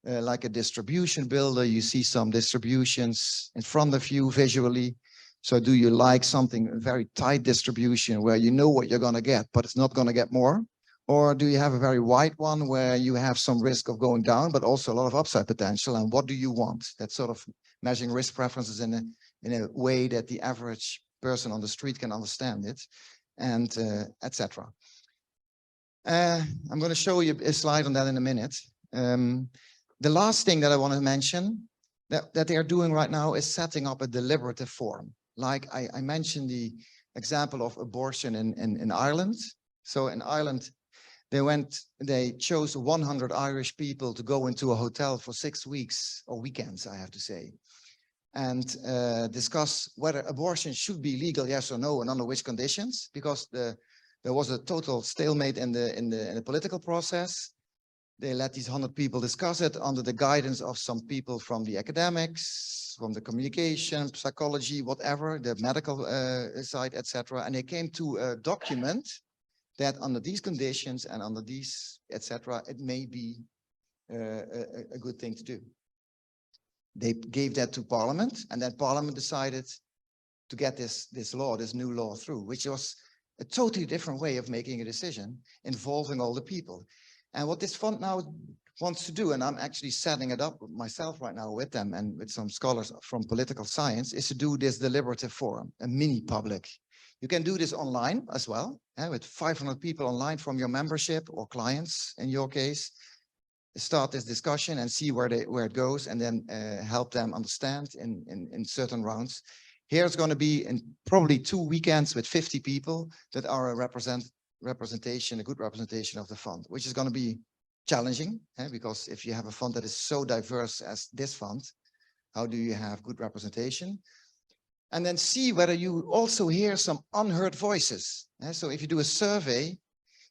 like a distribution builder. You see some distributions in front of you visually. So do you like something, a very tight distribution where you know what you're going to get, but it's not going to get more? Or do you have a very wide one where you have some risk of going down, but also a lot of upside potential? And what do you want? That's sort of measuring risk preferences in a way that the average person on the street can understand it, and etc. I'm going to show you a slide on that in a minute. The last thing that I want to mention that they are doing right now is setting up a deliberative forum. Like I mentioned the example of abortion in Ireland. So in Ireland, they chose 100 Irish people to go into a hotel for 6 weeks, or weekends, I have to say, and discuss whether abortion should be legal, yes or no, and under which conditions, because there was a total stalemate in the political process. They let these 100 people discuss it under the guidance of some people from the academics, from the communication, psychology, whatever, the medical side, etc. And they came to a document that under these conditions and under these, etc., it may be a good thing to do. They gave that to Parliament, and then Parliament decided to get this new law through, which was a totally different way of making a decision involving all the people. And what this fund now wants to do, and I'm actually setting it up myself right now with them and with some scholars from political science, is to do this deliberative forum, a mini public. You can do this online as well, with 500 people online from your membership or clients, in your case. Start this discussion and see where it goes, and then help them understand in certain rounds. Here it's going to be in probably 2 weekends with 50 people that are a good representation of the fund, which is going to be challenging, because if you have a fund that is so diverse as this fund, how do you have good representation? And then see whether you also hear some unheard voices. So if you do a survey,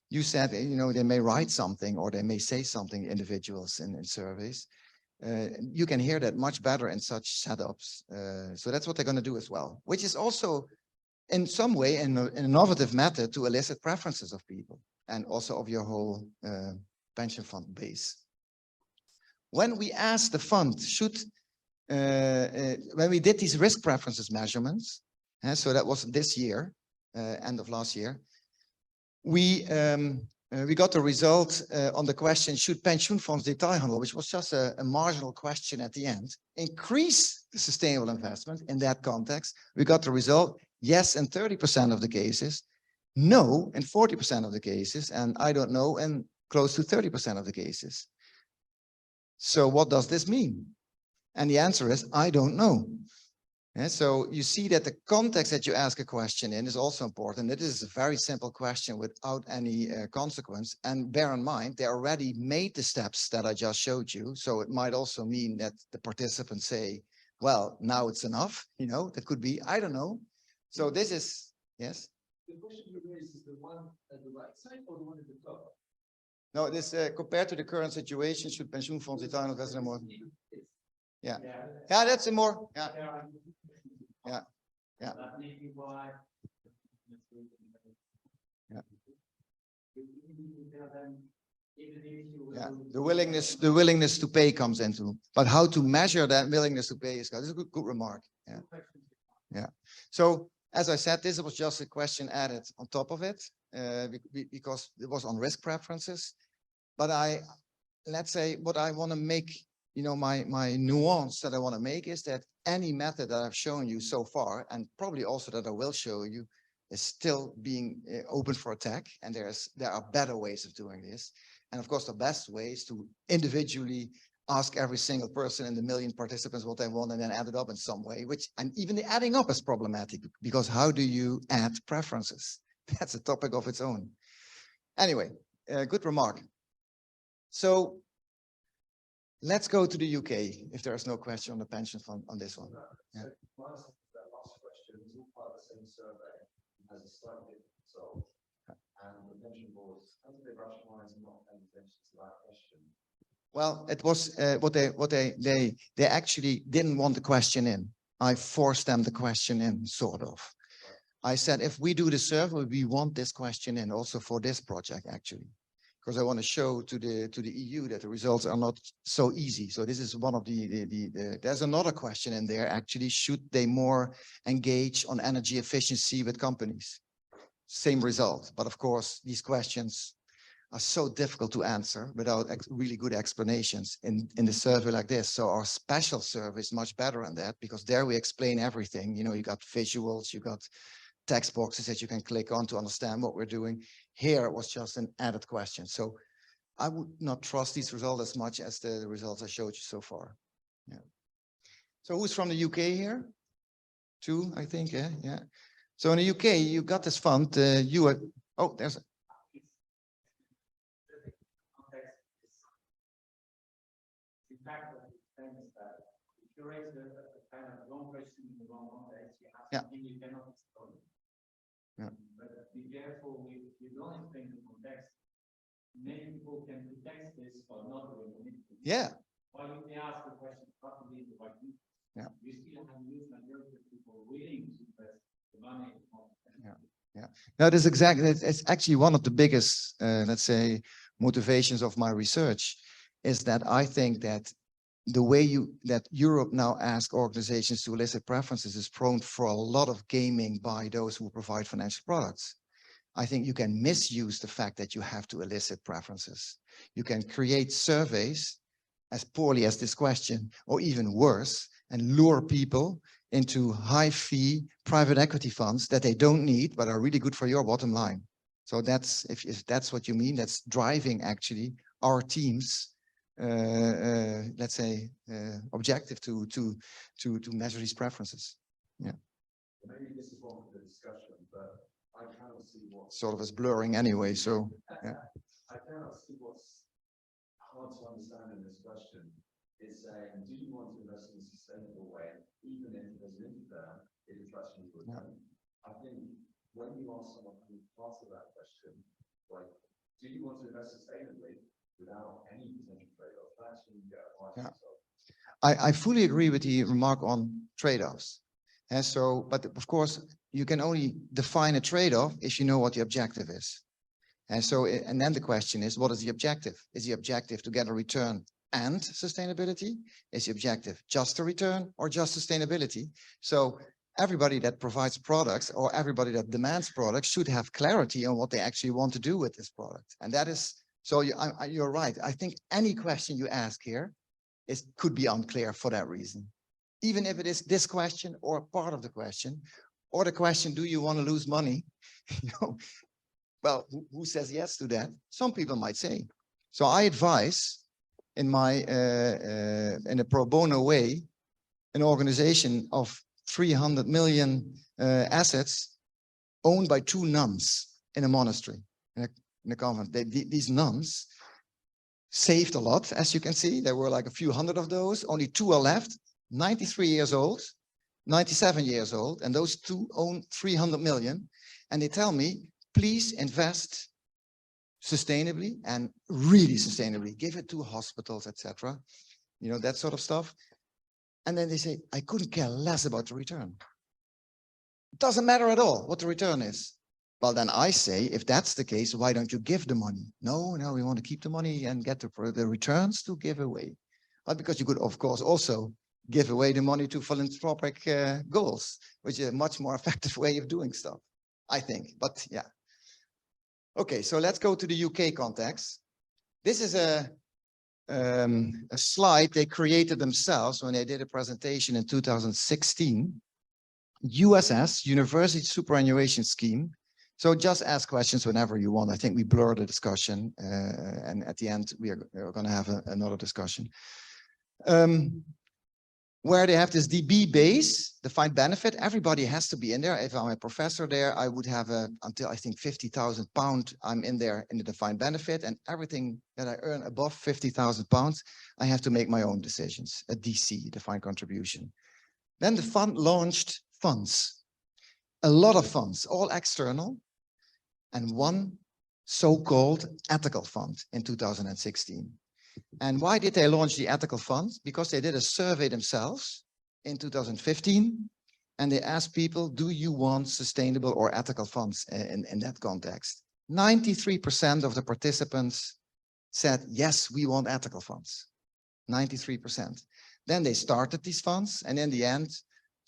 you said, they may write something or they may say something, individuals in surveys. You can hear that much better in such setups. So that's what they're going to do as well, which is also in some way an innovative method to elicit preferences of people and also of your whole pension fund base. When we asked the fund, when we did these risk preferences measurements, so that was this year, end of last year, we we got the result on the question, should pensioenfonds detailhandel, which was just a marginal question at the end, increase the sustainable investment in that context? We got the result, yes, in 30% of the cases, no, in 40% of the cases, and I don't know, in close to 30% of the cases. So what does this mean? And the answer is, I don't know. And so you see that the context that you ask a question in is also important. It is a very simple question without any consequence. And bear in mind, they already made the steps that I just showed you. So it might also mean that the participants say, well, now it's enough. You know, that could be, I don't know. So this is, yes? The question you raised is the one at the right side or the one at the top? No, this compared to the current situation, should pensioenfonds detailhandel investment more? Yeah. Yeah, that's a more, yeah. Yeah. Yeah. Yeah. Yeah. The willingness to pay comes into, but how to measure that willingness to pay is a good remark. Yeah. Yeah. So as I said, this was just a question added on top of it, because it was on risk preferences. But let's say what I want to make, you know, my nuance that I want to make is that any method that I've shown you so far, and probably also that I will show you, is still being open for attack. And there are better ways of doing this. And of course, the best way is to individually ask every single person in the million participants what they want and then add it up in some way, and even the adding up is problematic, because how do you add preferences? That's a topic of its own. Anyway, good remark. So let's go to the UK, if there is no question on the pension fund on this one. Yeah. So my answer to that last question is all part of the same survey, has a slightly different result. And the pension boards, how do they rationalize not paying attention to that question? Well, it was they actually didn't want the question in. I forced them the question in, sort of. I said, if we do the survey, we want this question in also for this project, actually. Because I want to show to the EU that the results are not so easy. So this is one of there's another question in there, actually, should they more engage on energy efficiency with companies? Same result. But of course, these questions are so difficult to answer without really good explanations in the survey like this. So our special survey is much better on that, because there we explain everything. You know, you got visuals, you got text boxes that you can click on to understand what we're doing. Here it was just an added question. So I would not trust these results as much as the results I showed you so far. Yeah. So who's from the UK here? Two, I think. Yeah. Yeah. So in the UK, you got this fund. Oh, there's. Yeah. Yeah. But be careful if you don't explain the context. Many people can detect this or not doing anything. Yeah. Why would they ask the question properly in the right way? Yeah. You still have a huge majority of people willing to invest the money. Yeah. Yeah. No, that's exactly. It's actually one of the biggest, let's say, motivations of my research, is that I think that the way that Europe now asks organizations to elicit preferences is prone for a lot of gaming by those who provide financial products. I think you can misuse the fact that you have to elicit preferences. You can create surveys as poorly as this question, or even worse, and lure people into high fee private equity funds that they don't need, but are really good for your bottom line. So that's, if that's what you mean, that's driving actually our teams let's say, objective to measure these preferences. Yeah. Maybe this is one for the discussion, but I cannot see what sort of is blurring anyway. So yeah. I cannot see what's hard to understand in this question. It's saying, do you want to invest in a sustainable way, even if there's an inflow, it attracts you to return? Yeah. I think when you ask someone who part of that question, like, do you want to invest sustainably without any potential trade-off? That's when you get a high result. I fully agree with the remark on trade-offs. And so, but of course, you can only define a trade-off if you know what the objective is. And so, and then the question is, what is the objective? Is the objective to get a return and sustainability? Is the objective just a return or just sustainability? So everybody that provides products or everybody that demands products should have clarity on what they actually want to do with this product. And that is, so you're right. I think any question you ask here could be unclear for that reason. Even if it is this question or part of the question, or the question, do you want to lose money? You know, well, who says yes to that? Some people might say. So I advise in a pro bono way, an organization of 300 million assets owned by 2 nuns in a monastery, in a convent. These nuns saved a lot, as you can see. There were like a few hundred of those. Only 2 are left, 93 years old, 97 years old, and those 2 own 300 million. And they tell me, please invest sustainably and really sustainably. Give it to hospitals, etc. You know, that sort of stuff. And then they say, I couldn't care less about the return. It doesn't matter at all what the return is. Well, then I say, if that's the case, why don't you give the money? No, we want to keep the money and get the returns to give away. Well, because you could, of course, also give away the money to philanthropic goals, which is a much more effective way of doing stuff, I think. But yeah. Okay, so let's go to the UK context. This is a slide they created themselves when they did a presentation in 2016. USS, University Superannuation Scheme. So just ask questions whenever you want. I think we blur the discussion, and at the end we are going to have another discussion. Where they have this DB base, defined benefit, everybody has to be in there. If I'm a professor there, I would have until I think £50,000, I'm in there in the defined benefit, and everything that I earn above £50,000, I have to make my own decisions, a DC, defined contribution. Then the fund launched funds, a lot of funds, all external, and one so-called ethical fund in 2016. And why did they launch the ethical fund? Because they did a survey themselves in 2015, and they asked people, do you want sustainable or ethical funds in that context? 93% of the participants said, yes, we want ethical funds, 93%. Then they started these funds, and in the end,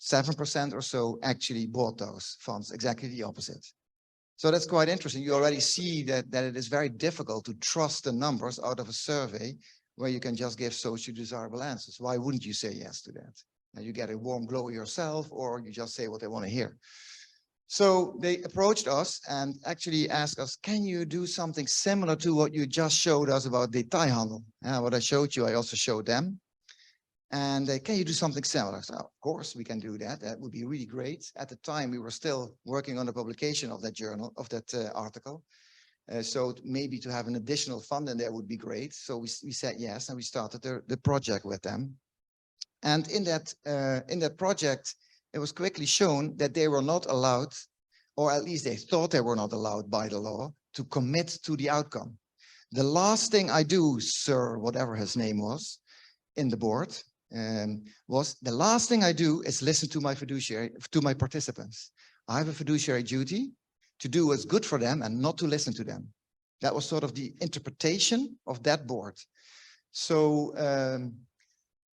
7% or so actually bought those funds, exactly the opposite. So that's quite interesting. You already see that it is very difficult to trust the numbers out of a survey where you can just give socially desirable answers. Why wouldn't you say yes to that? Now you get a warm glow yourself, or you just say what they want to hear. So they approached us and actually asked us, can you do something similar to what you just showed us about detailhandel? What I showed you, I also showed them. And can you do something similar? So of course we can do that. That would be really great. At the time, we were still working on the publication of that journal, of that article. So maybe to have an additional fund in there would be great. So we said yes, and we started the project with them. And in that project, it was quickly shown that they were not allowed, or at least they thought they were not allowed by the law, to commit to the outcome. The last thing I do, sir, whatever his name was, in the board, was the last thing I do is listen to my fiduciary, to my participants. I have a fiduciary duty to do what's good for them and not to listen to them. That was sort of the interpretation of that board. So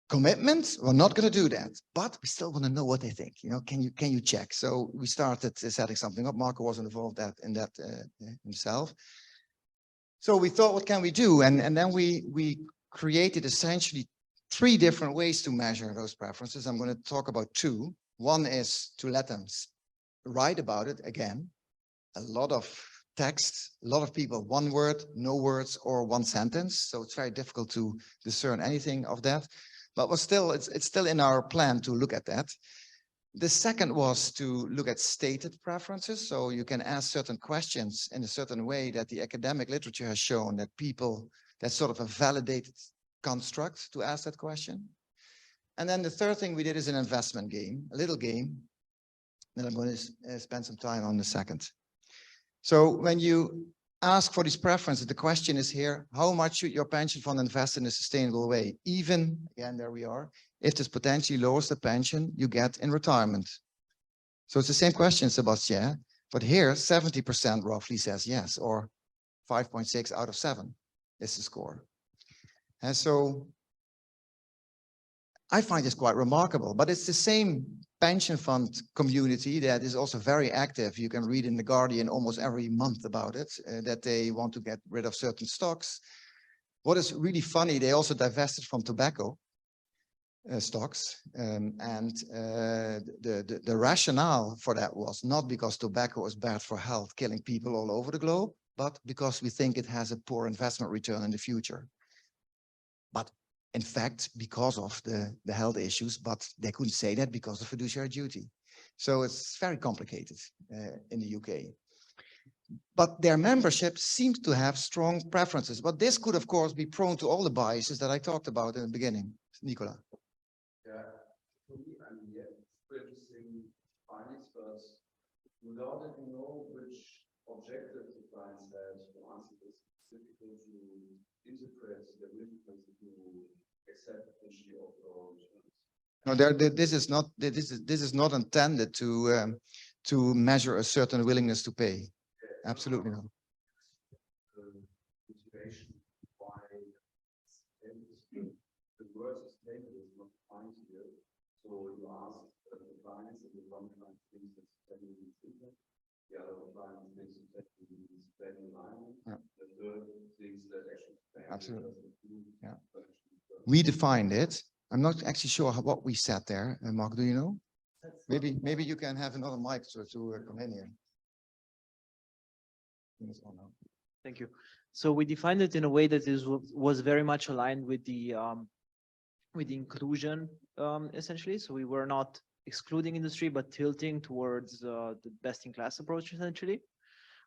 commitment, we're not going to do that, but we still want to know what they think. You know, can you check? So we started setting something up. Marco wasn't involved in that himself. So we thought, what can we do? And then we created essentially 3 different ways to measure those preferences. I'm going to talk about 2. One is to let them write about it again. A lot of text, a lot of people, 1 word, no words, or 1 sentence. So it's very difficult to discern anything of that. But it's still in our plan to look at that. The second was to look at stated preferences. So you can ask certain questions in a certain way that the academic literature has shown that people, that's sort of a validated construct to ask that question. And then the third thing we did is an investment game, a little game that I'm going to spend some time on in a second. So when you ask for these preferences, the question is here, how much should your pension fund invest in a sustainable way? Even, again, there we are, if this potentially lowers the pension you get in retirement. So it's the same question, Sebastian, but here 70% roughly says yes, or 5.6 out of 7 is the score. And so I find this quite remarkable, but it's the same pension fund community that is also very active. You can read in The Guardian almost every month about it, that they want to get rid of certain stocks. What is really funny, they also divested from tobacco stocks. The rationale for that was not because tobacco is bad for health, killing people all over the globe, but because we think it has a poor investment return in the future. But in fact, because of the health issues, but they couldn't say that because of fiduciary duty. So it's very complicated in the UK. But their membership seems to have strong preferences. But this could, of course, be prone to all the biases that I talked about in the beginning. Nicola. Yeah, for me, I mean, yeah, purchasing finance, but without it, you know which objective the clients have to answer this, it's difficult to interpret the willingness to accept potentially of the No, this is not intended to measure a certain willingness to pay. Absolutely not. Motivation why the word sustainable is not defined here. So you ask the clients, and the one client thinks that sustainable is simple. The other client thinks sustainable is better environment. Yeah. The third thinks that actually absolutely. Yeah. We defined it. I'm not actually sure what we said there. Mark, do you know? Maybe you can have another mic to come in here. Thank you. So we defined it in a way that was very much aligned with the inclusion, essentially. So we were not excluding industry, but tilting towards the best-in-class approach, essentially.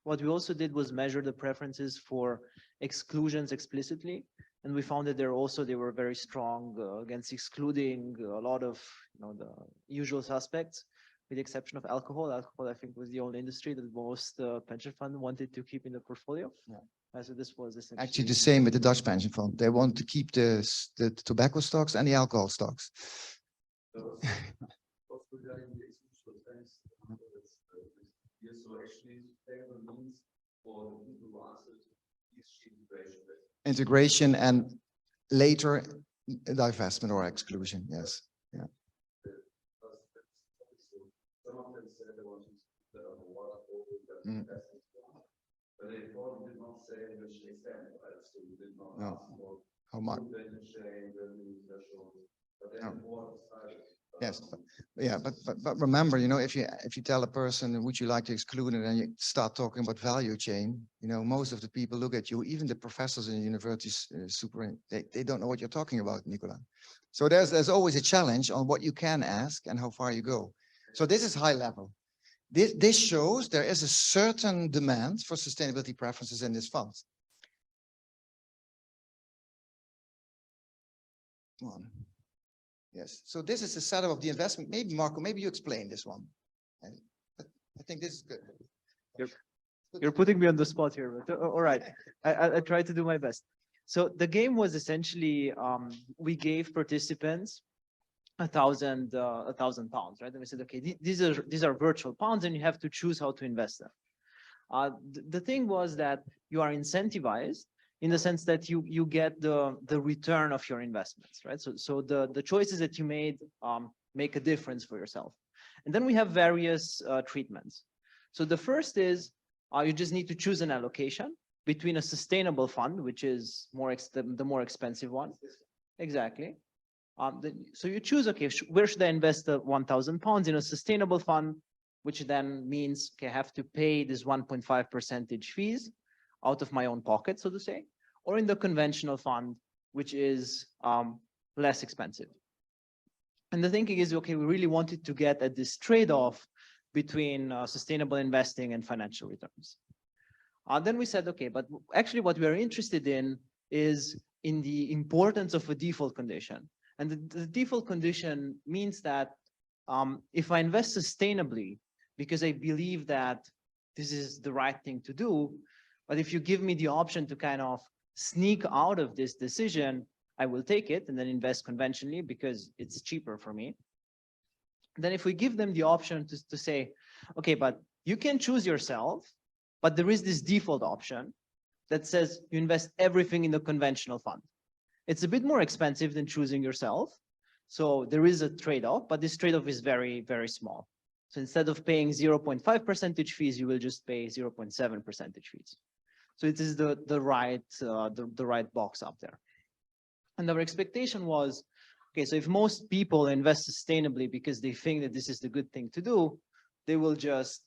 What we also did was measure the preferences for exclusions explicitly, and we found that they were very strong against excluding a lot of the usual suspects, with the exception of alcohol. Alcohol, I think, was the only industry that most pension fund wanted to keep in the portfolio. Yeah. So this was essentially actually the same with the Dutch pension fund. They want to keep the tobacco stocks and the alcohol stocks. So regarding the exclusion things, so actually sustainable means for the people who answered integration and later divestment or exclusion. Yes. Yeah. Some of them said they wanted the water over but they probably did not say which extent, right? So we did not ask for how much. Yes, but remember, if you tell a person, would you like to exclude it, and you start talking about value chain, most of the people look at you, even the professors in the universities, they don't know what you're talking about, Nicola. So there's always a challenge on what you can ask and how far you go. So this is high level. This shows there is a certain demand for sustainability preferences in this fund. Come on. Yes, so this is the setup of the investment. Maybe Marco, maybe you explain this one. I think this is good. You're putting me on the spot here, but all right. I try to do my best. So the game was essentially, we gave participants £1,000, right? And we said, okay, these are virtual pounds, and you have to choose how to invest them. The thing was that you are incentivized in the sense that you get the return of your investments, right? So the choices that you made make a difference for yourself. And then we have various treatments. So the first is you just need to choose an allocation between a sustainable fund, which is the more expensive one. Exactly. So you choose, okay, where should I invest the £1,000 in a sustainable fund, which then means, okay, I have to pay this 1.5% fees out of my own pocket, so to say, or in the conventional fund, which is less expensive. And the thinking is, okay, we really wanted to get at this trade-off between sustainable investing and financial returns. Then we said, okay, but actually what we're interested in is in the importance of a default condition. And the default condition means that if I invest sustainably, because I believe that this is the right thing to do, but if you give me the option to kind of sneak out of this decision, I will take it and then invest conventionally because it's cheaper for me. Then if we give them the option to say, okay, but you can choose yourself, but there is this default option that says you invest everything in the conventional fund. It's a bit more expensive than choosing yourself. So there is a trade-off, but this trade-off is very, very small. So instead of paying 0.5 percentage fees, you will just pay 0.7 percentage fees. So it is the right box up there. And our expectation was, okay, so if most people invest sustainably because they think that this is the good thing to do, they will just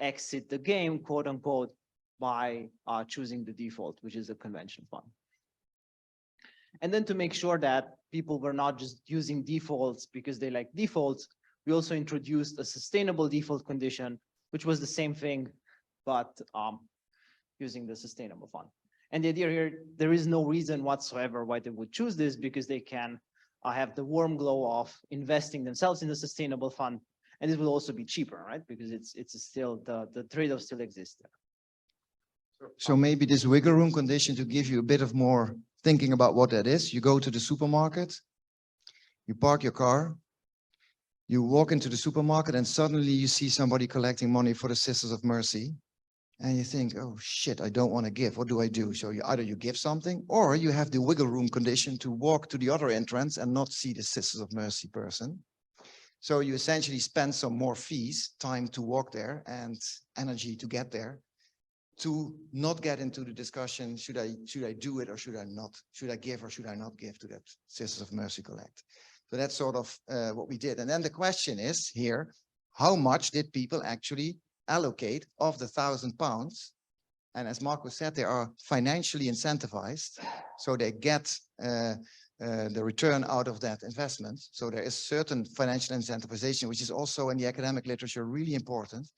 exit the game, quote unquote, by choosing the default, which is a convention fund. And then to make sure that people were not just using defaults because they like defaults, we also introduced a sustainable default condition, which was the same thing, but using the sustainable fund. And the idea here, there is no reason whatsoever why they would choose this, because they can have the warm glow of investing themselves in the sustainable fund. And it will also be cheaper, right? Because it's still, the trade-off still exists there. So maybe this wiggle room condition, to give you a bit of more thinking about what that is. You go to the supermarket, you park your car, you walk into the supermarket, and suddenly you see somebody collecting money for the Sisters of Mercy. And you think, oh shit, I don't want to give. What do I do? So either you give something, or you have the wiggle room condition to walk to the other entrance and not see the Sisters of Mercy person. So you essentially spend some more fees, time to walk there and energy to get there, to not get into the discussion, should I do it or should I not? Should I give or should I not give to that Sisters of Mercy collect? So that's sort of what we did. And then the question is here, how much did people actually allocate of the £1,000? And as Marco said, they are financially incentivized, so they get the return out of that investment. So there is certain financial incentivization, which is also in the academic literature really important.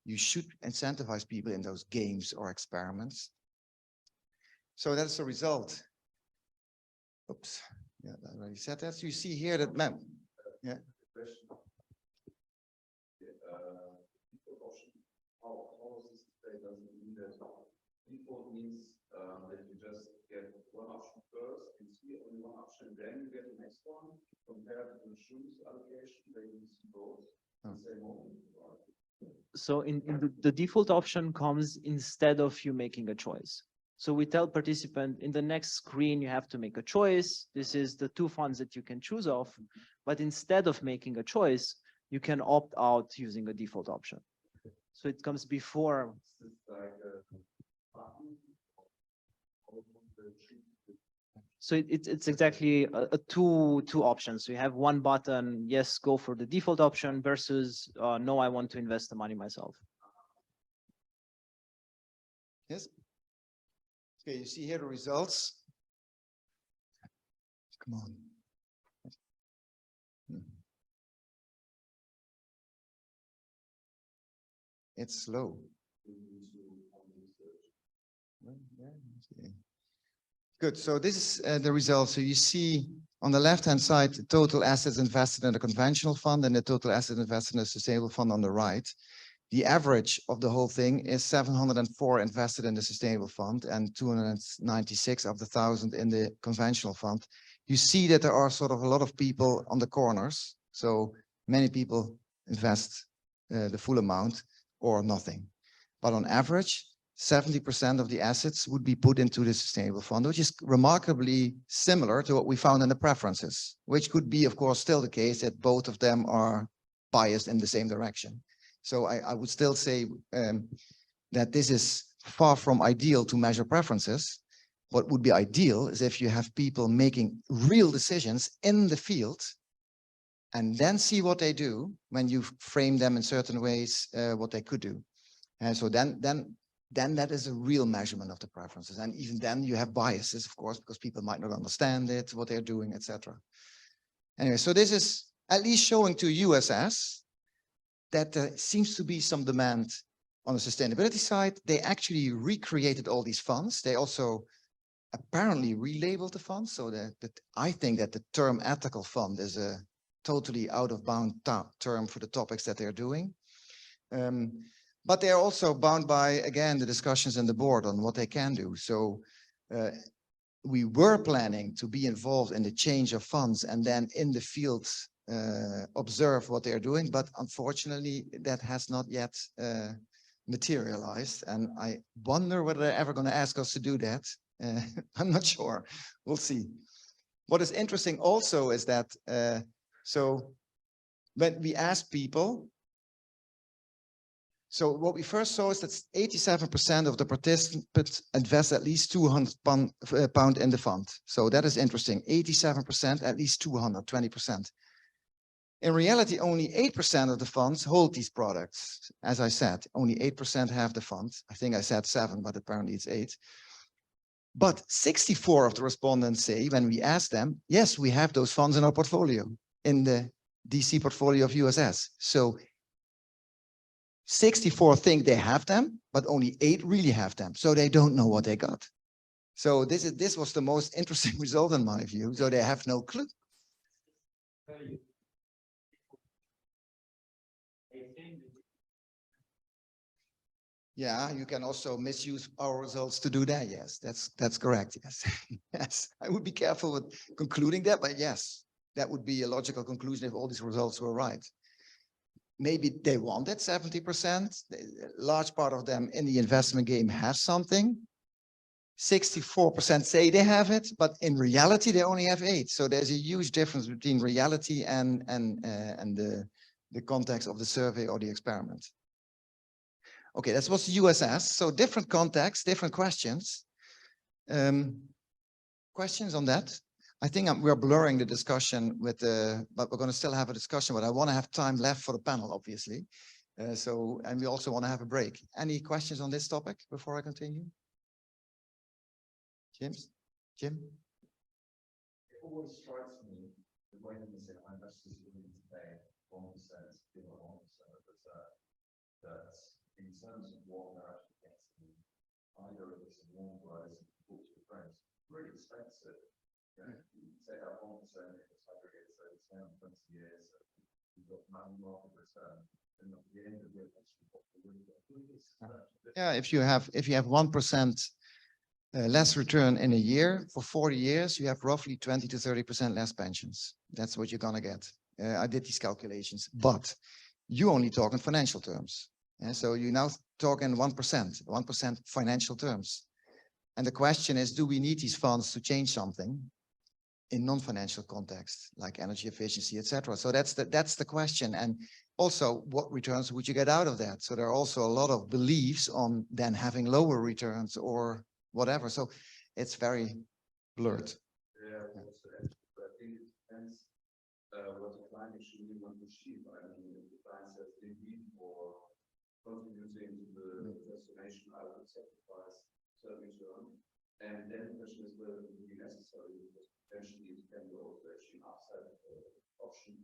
You should incentivize people in those games or experiments. So that's the result. Oops, yeah, I already said that. So you see here that, yeah. Default means that you just get one option first, you see only one option, then you get the next one. Compared to the choose allocation, they use both at the same moment. So in the default option comes instead of you making a choice. So we tell participant, in the next screen, you have to make a choice. This is the two funds that you can choose of, but instead of making a choice, you can opt out using a default option. So it comes before. So it's exactly a two options. So you have one button, yes, go for the default option, versus no, I want to invest the money myself. Yes. Okay, you see here the results. Come on. It's slow. Good. So this is the result. So you see on the left-hand side, the total assets invested in a conventional fund and the total assets invested in a sustainable fund on the right. The average of the whole thing is 704 invested in the sustainable fund and 296 of the 1,000 in the conventional fund. You see that there are sort of a lot of people on the corners. So many people invest the full amount or nothing. But on average, 70% of the assets would be put into the sustainable fund, which is remarkably similar to what we found in the preferences, which could be, of course, still the case that both of them are biased in the same direction. So I would still say that this is far from ideal to measure preferences. What would be ideal is if you have people making real decisions in the field and then see what they do when you frame them in certain ways, what they could do. And so then that is a real measurement of the preferences. And even then you have biases, of course, because people might not understand it, what they're doing, etc. Anyway, so this is at least showing to USS that there seems to be some demand on the sustainability side. They actually recreated all these funds. They also apparently relabeled the funds, so that I think that the term ethical fund is a totally out of bound term for the topics that they're doing. But they're also bound by, again, the discussions in the board on what they can do. So we were planning to be involved in the change of funds and then in the field observe what they're doing. But unfortunately, that has not yet materialized. And I wonder whether they're ever going to ask us to do that. I'm not sure. We'll see. What is interesting also is that So when we ask people, so what we first saw is that 87% of the participants invest at least 200 pound in the fund. So that is interesting. 87%, at least 220%. In reality, only 8% of the funds hold these products. As I said, only 8% have the fund. I think I said 7, but apparently it's 8. But 64 of the respondents say, when we ask them, yes, we have those funds in our portfolio, in the DC portfolio of USS. So 64 think they have them, but only 8 really have them. So they don't know what they got. So this was the most interesting result in my view. So they have no clue. Yeah, you can also misuse our results to do that. Yes, that's correct. Yes, yes. I would be careful with concluding that, but yes, that would be a logical conclusion if all these results were right. Maybe they wanted 70%. A large part of them in the investment game has something. 64% say they have it, but in reality, they only have 8. So there's a huge difference between reality and the context of the survey or the experiment. Okay, that was USS. So different contexts, different questions. Questions on that? I think we're blurring the discussion with but we're going to still have a discussion, but I want to have time left for the panel, obviously. And we also want to have a break. Any questions on this topic before I continue? Jim? It always strikes me the way that you say investors willing to pay 1%, 1% of return, that in terms of what they're actually getting, either if it's a warm price, talk to your friends, really expensive. You take out 1%, if it's aggregated over 10, 20 years, you've got money market return, and at the end of it, actually, what you really get. Yeah, if you have 1% less return in a year for 40 years, you have roughly 20 to 30% less pensions. That's what you're going to get. I did these calculations, but you only talk in financial terms. So you now talk in 1% financial terms. And the question is, do we need these funds to change something in non-financial context, like energy efficiency, etc.? So that's the question. And also, what returns would you get out of that? So there are also a lot of beliefs on then having lower returns or whatever. So it's very blurred. Yeah, I think it depends what the client actually want to achieve. I mean, if the client says they need for contributing to the destination, I would sacrifice certain return. And then the question is whether it would be necessary, because potentially it can be also actually an upside option.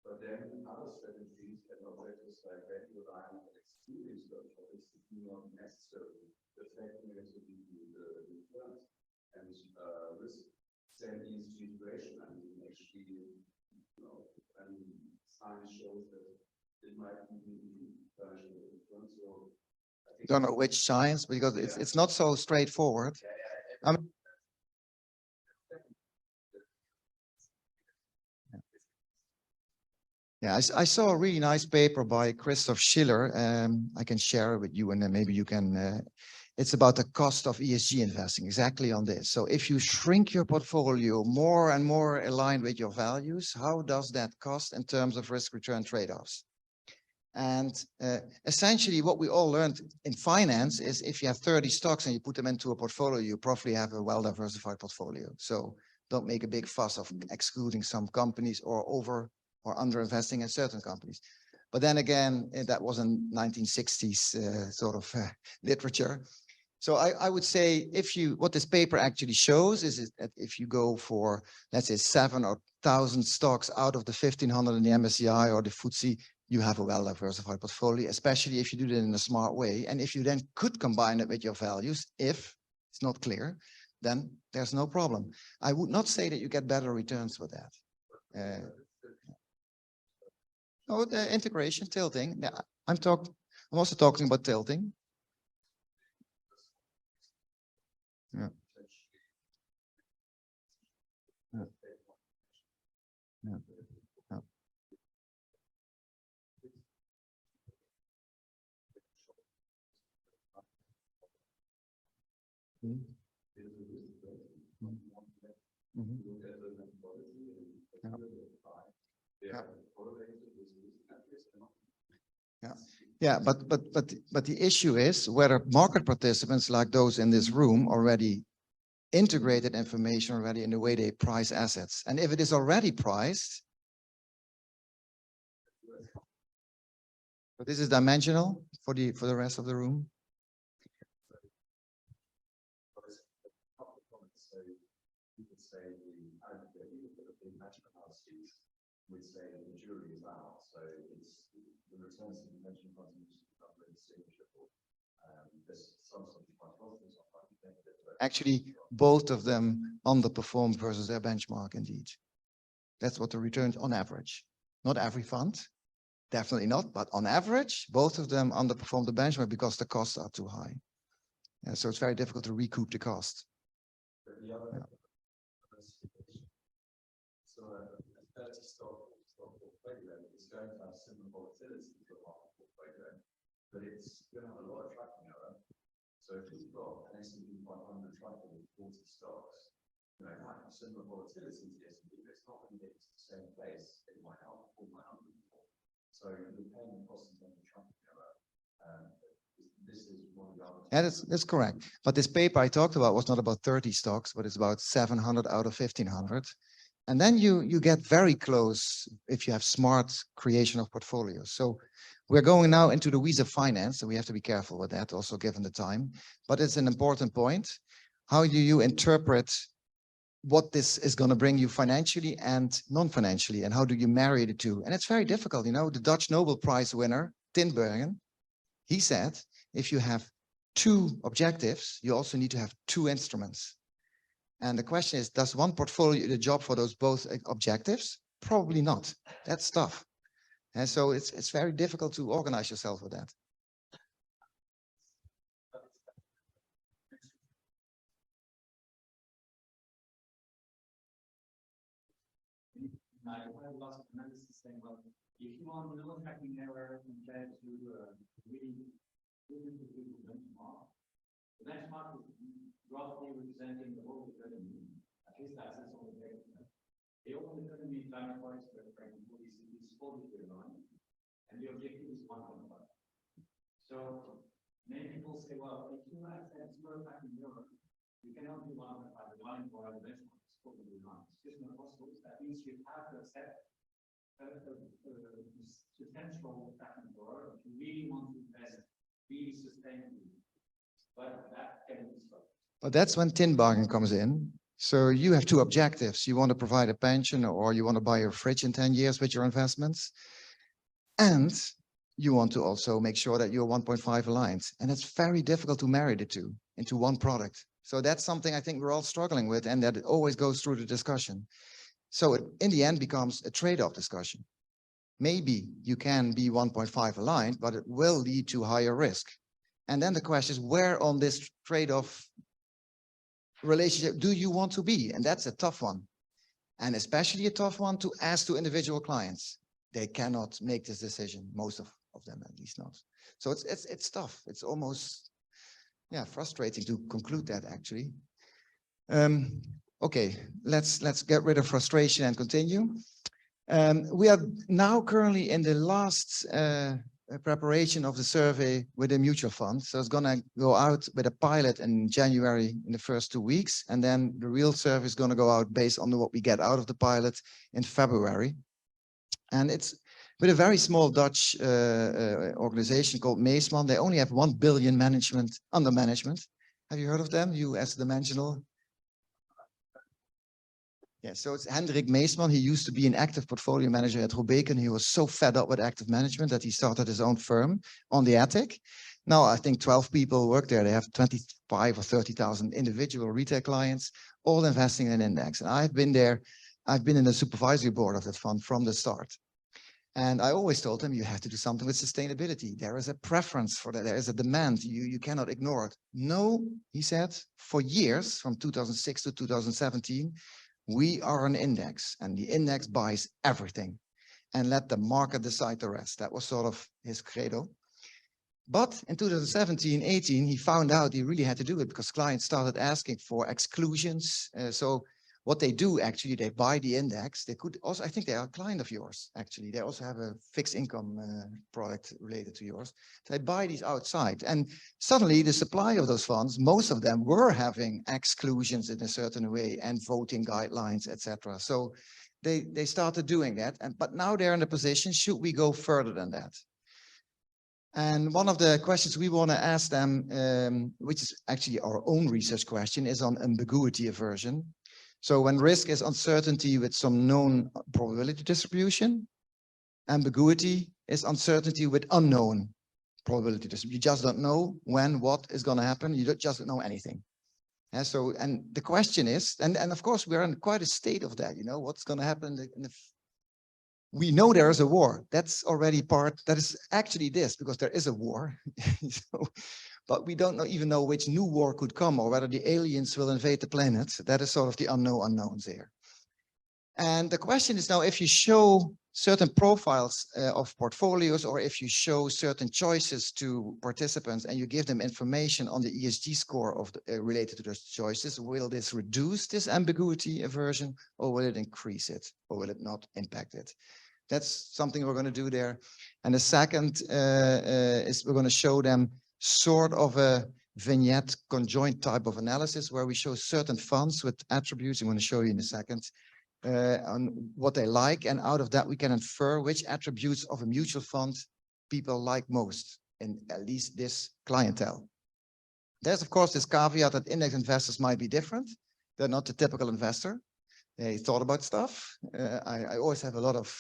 But then other strategies and objectives like value alignment and excluding certain topics do not necessarily affect negatively the returns and risk. Same ESG integration. I mean, actually, science shows that it might be financial returns. So I think Don't know which science, because it's not so straightforward. Yeah, I saw a really nice paper by Christoph Schiller. I can share it with you, and then maybe you can. It's about the cost of ESG investing, exactly on this. So if you shrink your portfolio more and more aligned with your values, how does that cost in terms of risk-return trade-offs? And essentially, what we all learned in finance is if you have 30 stocks and you put them into a portfolio, you probably have a well-diversified portfolio. So don't make a big fuss of excluding some companies or over or underinvesting in certain companies. But then again, that was in 1960s sort of literature. So I would say what this paper actually shows is that if you go for, let's say, 7 or 1,000 stocks out of the 1,500 in the MSCI or the FTSE, you have a well-diversified portfolio, especially if you do it in a smart way. And if you then could combine it with your values, if it's not clear, then there's no problem. I would not say that you get better returns for that. Oh, the integration, tilting. Yeah, I'm also talking about tilting. Yeah. Yeah. Yeah. Yeah. Mm-hmm. Mm-hmm. Yeah. Yeah, but the issue is whether market participants like those in this room already integrated information already in the way they price assets. And if it is already priced, but this is dimensional for the rest of the room. Would say the jury is out, so it's the returns that you mentioned contribution are really distinguishable. There's some sort of quite positive, some quite negative. Actually, both of them underperformed versus their benchmark indeed. That's what the returns on average. Not every fund, definitely not, but on average, both of them underperformed the benchmark because the costs are too high. And so it's very difficult to recoup the cost. But the other, so a 30 stock portfolio is going to have similar volatility to a market portfolio, but it's going to have a lot of tracking error. So if you've got an S&P 500 tracking with 40 stocks, you know, have similar volatility to the S&P, but it's not going to get to the same place. It might outperform, might underperform. So you're paying the cost in terms of tracking error. This is one of the other. Yeah, that's correct. But this paper I talked about was not about 30 stocks, but it's about 700 out of 1,500. And then you get very close if you have smart creation of portfolios. So we're going now into the weeds of finance, and we have to be careful with that also given the time. But it's an important point. How do you interpret what this is going to bring you financially and non-financially, and how do you marry the two? And it's very difficult. You know, the Dutch Nobel Prize winner, Tinbergen, he said, if you have two objectives, you also need to have two instruments. And the question is, does one portfolio do the job for those both objectives? Probably not. That's tough. And so it's very difficult to organize yourself with that. I have lots of analysis saying, well, if you want no tracking error compared to really good benchmark, the benchmark is roughly representing the whole economy, at least that's all the data. The whole economy climate price per example is 40 billion, and the objective is 1.5. So many people say, well, if you have zero tracking error, you cannot do 1.5 line for the benchmark. It's just not possible. That means you have to accept substantial tracking error if you really want to invest really sustainably. But that can be stopped. But that's when Tinbergen comes in. So you have two objectives. You want to provide a pension, or you want to buy your fridge in 10 years with your investments. And you want to also make sure that you're 1.5 aligned. And it's very difficult to marry the two into one product. So that's something I think we're all struggling with, and that it always goes through the discussion. So it, in the end, becomes a trade-off discussion. Maybe you can be 1.5 aligned, but it will lead to higher risk. And then the question is, where on this trade-off relationship do you want to be? And that's a tough one. And especially a tough one to ask to individual clients. They cannot make this decision, most of them at least not. So it's tough. It's almost, yeah, frustrating to conclude that actually. Okay, let's get rid of frustration and continue. We are now currently in the last preparation of the survey with a mutual fund. So it's going to go out with a pilot in January in the first 2 weeks. And then the real survey is going to go out based on what we get out of the pilot in February. And it's with a very small Dutch organization called Meesman. They only have 1 billion under management. Have you heard of them? You as dimensional? Yeah, so it's Hendrik Meesman. He used to be an active portfolio manager at Robeco. He was so fed up with active management that he started his own firm on the attic. Now, I think 12 people work there. They have 25 or 30,000 individual retail clients, all investing in an index. And I've been there. I've been in the supervisory board of that fund from the start. And I always told them, you have to do something with sustainability. There is a preference for that. There is a demand. You cannot ignore it. No, he said, for years, from 2006 to 2017, we are an index, and the index buys everything, and let the market decide the rest. That was sort of his credo. But in 2017, 18, he found out he really had to do it because clients started asking for exclusions. So what they do actually, they buy the index. They could also, I think they are a client of yours, actually. They also have a fixed income product related to yours. They buy these outside. And suddenly the supply of those funds, most of them were having exclusions in a certain way and voting guidelines, etc. So they started doing that. But now they're in a position, should we go further than that? And one of the questions we want to ask them, which is actually our own research question, is on ambiguity aversion. So when risk is uncertainty with some known probability distribution, ambiguity is uncertainty with unknown probability distribution. You just don't know when, what is going to happen. You just don't know anything. And so, and the question is, and of course, we're in quite a state of that, you know, what's going to happen in the we know there is a war. That's already part, that is actually this, because there is a war. So, but we don't even know which new war could come or whether the aliens will invade the planet. That is sort of the unknown unknowns there. And the question is now, if you show certain profiles of portfolios, or if you show certain choices to participants and you give them information on the ESG score of the, related to those choices, will this reduce this ambiguity aversion, or will it increase it, or will it not impact it? That's something we're going to do there. And the second is we're going to show them sort of a vignette conjoint type of analysis where we show certain funds with attributes. I'm going to show you in a second on what they like. And out of that, we can infer which attributes of a mutual fund people like most in at least this clientele. There's, of course, this caveat that index investors might be different. They're not the typical investor. They thought about stuff. I always have a lot of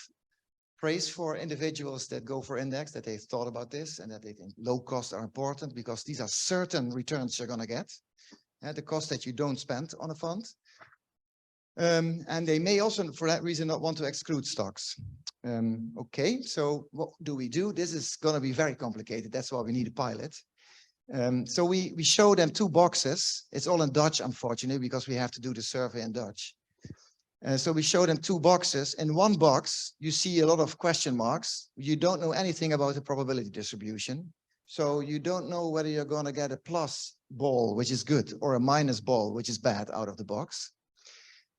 praise for individuals that go for index, that they've thought about this and that they think low costs are important because these are certain returns you're going to get at the cost that you don't spend on a fund. And they may also, for that reason, not want to exclude stocks. Okay, so what do we do? This is going to be very complicated. That's why we need a pilot. So we show them two boxes. It's all in Dutch, unfortunately, because we have to do the survey in Dutch. So we show them two boxes. In one box, you see a lot of question marks. You don't know anything about the probability distribution. So you don't know whether you're going to get a plus ball, which is good, or a minus ball, which is bad, out of the box.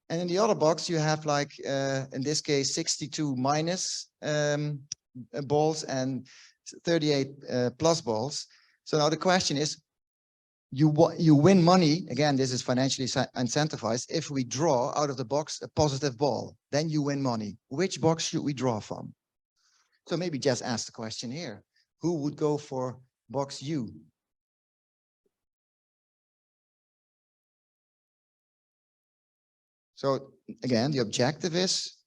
And in the other box, you have like, in this case, 62 minus balls and 38 plus balls. So now the question is, you win money, again, this is financially incentivized, if we draw out of the box a positive ball, then you win money. Which box should we draw from? So maybe just ask the question here. Who would go for box U? So again, the objective is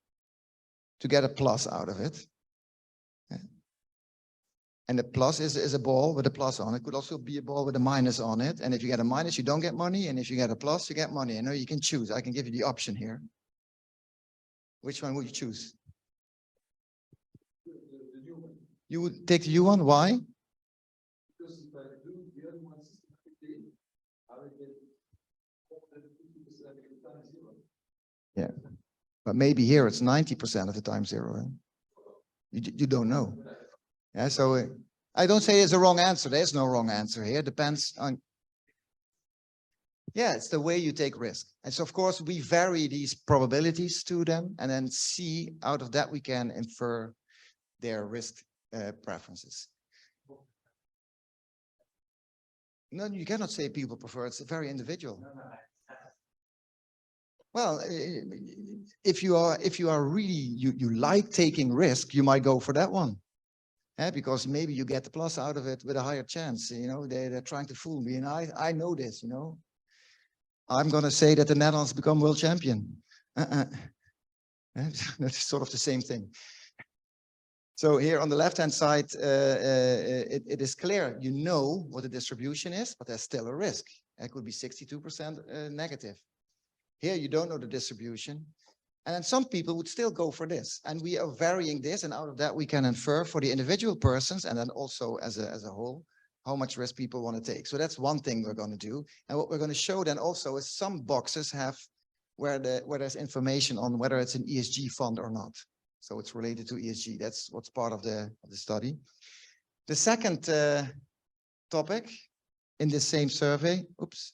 to get a plus out of it. And the plus is a ball with a plus on it. It could also be a ball with a minus on it. And if you get a minus, you don't get money. And if you get a plus, you get money. I know you can choose. I can give you the option here. Which one would you choose? You would take the U one. Why? Because if I do the other one systematically, I will get 50% of the time zero. Yeah. But maybe here it's 90% of the time zero. Right? You don't know. Yeah, so I don't say it's a wrong answer. There's no wrong answer here. It depends on, yeah, it's the way you take risk. And so, of course, we vary these probabilities to them and then see out of that we can infer their risk preferences. No, you cannot say people prefer. It's very individual. Well, if you are really, you like taking risk, you might go for that one. Yeah, because maybe you get the plus out of it with a higher chance. You know, they're trying to fool me, and I know this. You know, I'm going to say that the Netherlands become world champion. That's sort of the same thing. So here on the left-hand side, it is clear. You know what the distribution is, but there's still a risk. It could be 62% negative. Here you don't know the distribution. And then some people would still go for this. And we are varying this. And out of that, we can infer for the individual persons and then also as a whole, how much risk people want to take. So that's one thing we're going to do. And what we're going to show then also is some boxes have where there's information on whether it's an ESG fund or not. So it's related to ESG. That's what's part of the study. The second topic in this same survey, oops,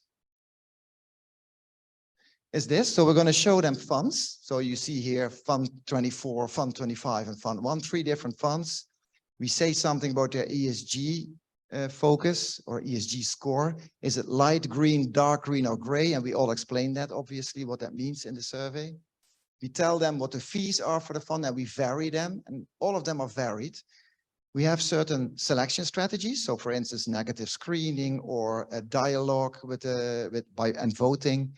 is this. So we're going to show them funds. So you see here fund 24, fund 25, and fund 1, 3 different funds. We say something about their ESG focus or ESG score. Is it light green, dark green, or gray? And we all explain that, obviously, what that means in the survey. We tell them what the fees are for the fund, and we vary them, and all of them are varied. We have certain selection strategies. So for instance, negative screening or a dialogue and voting,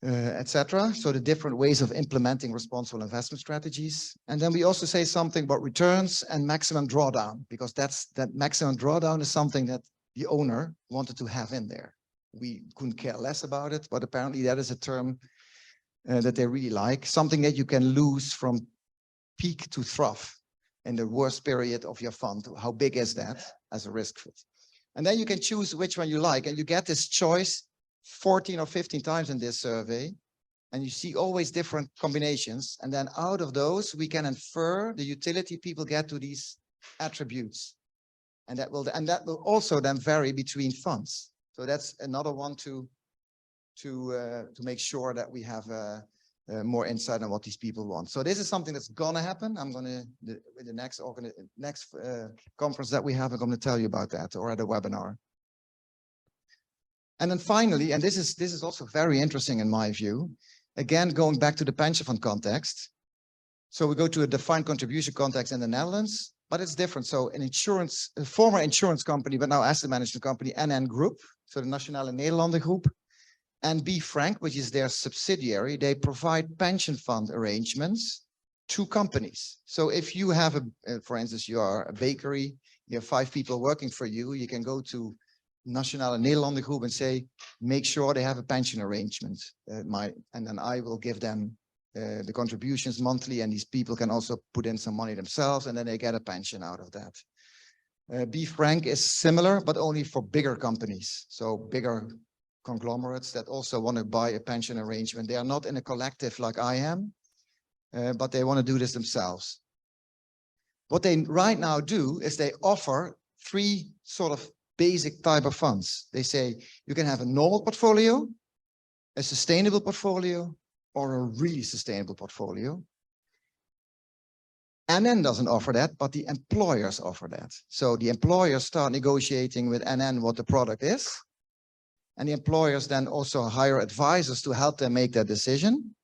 etc. So the different ways of implementing responsible investment strategies. And then we also say something about returns and maximum drawdown, because that maximum drawdown is something that the owner wanted to have in there. We couldn't care less about it, but apparently that is a term that they really like, something that you can lose from peak to trough in the worst period of your fund. How big is that as a risk fit? And then you can choose which one you like, and you get this choice 14 or 15 times in this survey, and you see always different combinations. And then out of those, we can infer the utility people get to these attributes. And that will also then vary between funds. So that's another one to make sure that we have more insight on what these people want. So this is something that's gonna happen. I'm gonna, with the next conference that we have, I'm gonna tell you about that, or at a webinar. And then finally, and this is also very interesting in my view, again, going back to the pension fund context. So we go to a defined contribution context in the Netherlands, but it's different. So a former insurance company, but now asset management company, NN Group, so the Nationale Nederlanden Group, and B. Frank, which is their subsidiary, they provide pension fund arrangements to companies. So if you have for instance, you are a bakery, you have 5 people working for you, you can go to Nationale Nederlanden Group and say, make sure they have a pension arrangement. And then I will give them the contributions monthly, and these people can also put in some money themselves, and then they get a pension out of that. B. Frank is similar, but only for bigger companies. So bigger conglomerates that also want to buy a pension arrangement. They are not in a collective like I am, but they want to do this themselves. What they right now do is they offer 3 sort of basic type of funds. They say you can have a normal portfolio, a sustainable portfolio, or a really sustainable portfolio. NN doesn't offer that, but the employers offer that. So the employers start negotiating with NN what the product is. And the employers then also hire advisors to help them make that decision.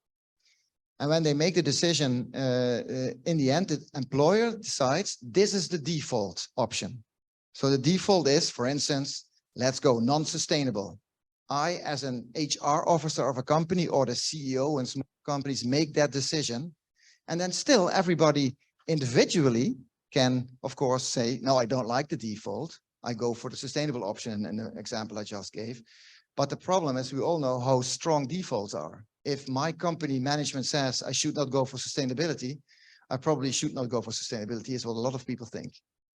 And when they make the decision, in the end, the employer decides this is the default option. So the default is, for instance, let's go non-sustainable. I, as an HR officer of a company or the CEO in small companies, make that decision. And then still everybody individually can, of course, say, no, I don't like the default. I go for the sustainable option in the example I just gave. But the problem is we all know how strong defaults are. If my company management says I should not go for sustainability, I probably should not go for sustainability, is what a lot of people think,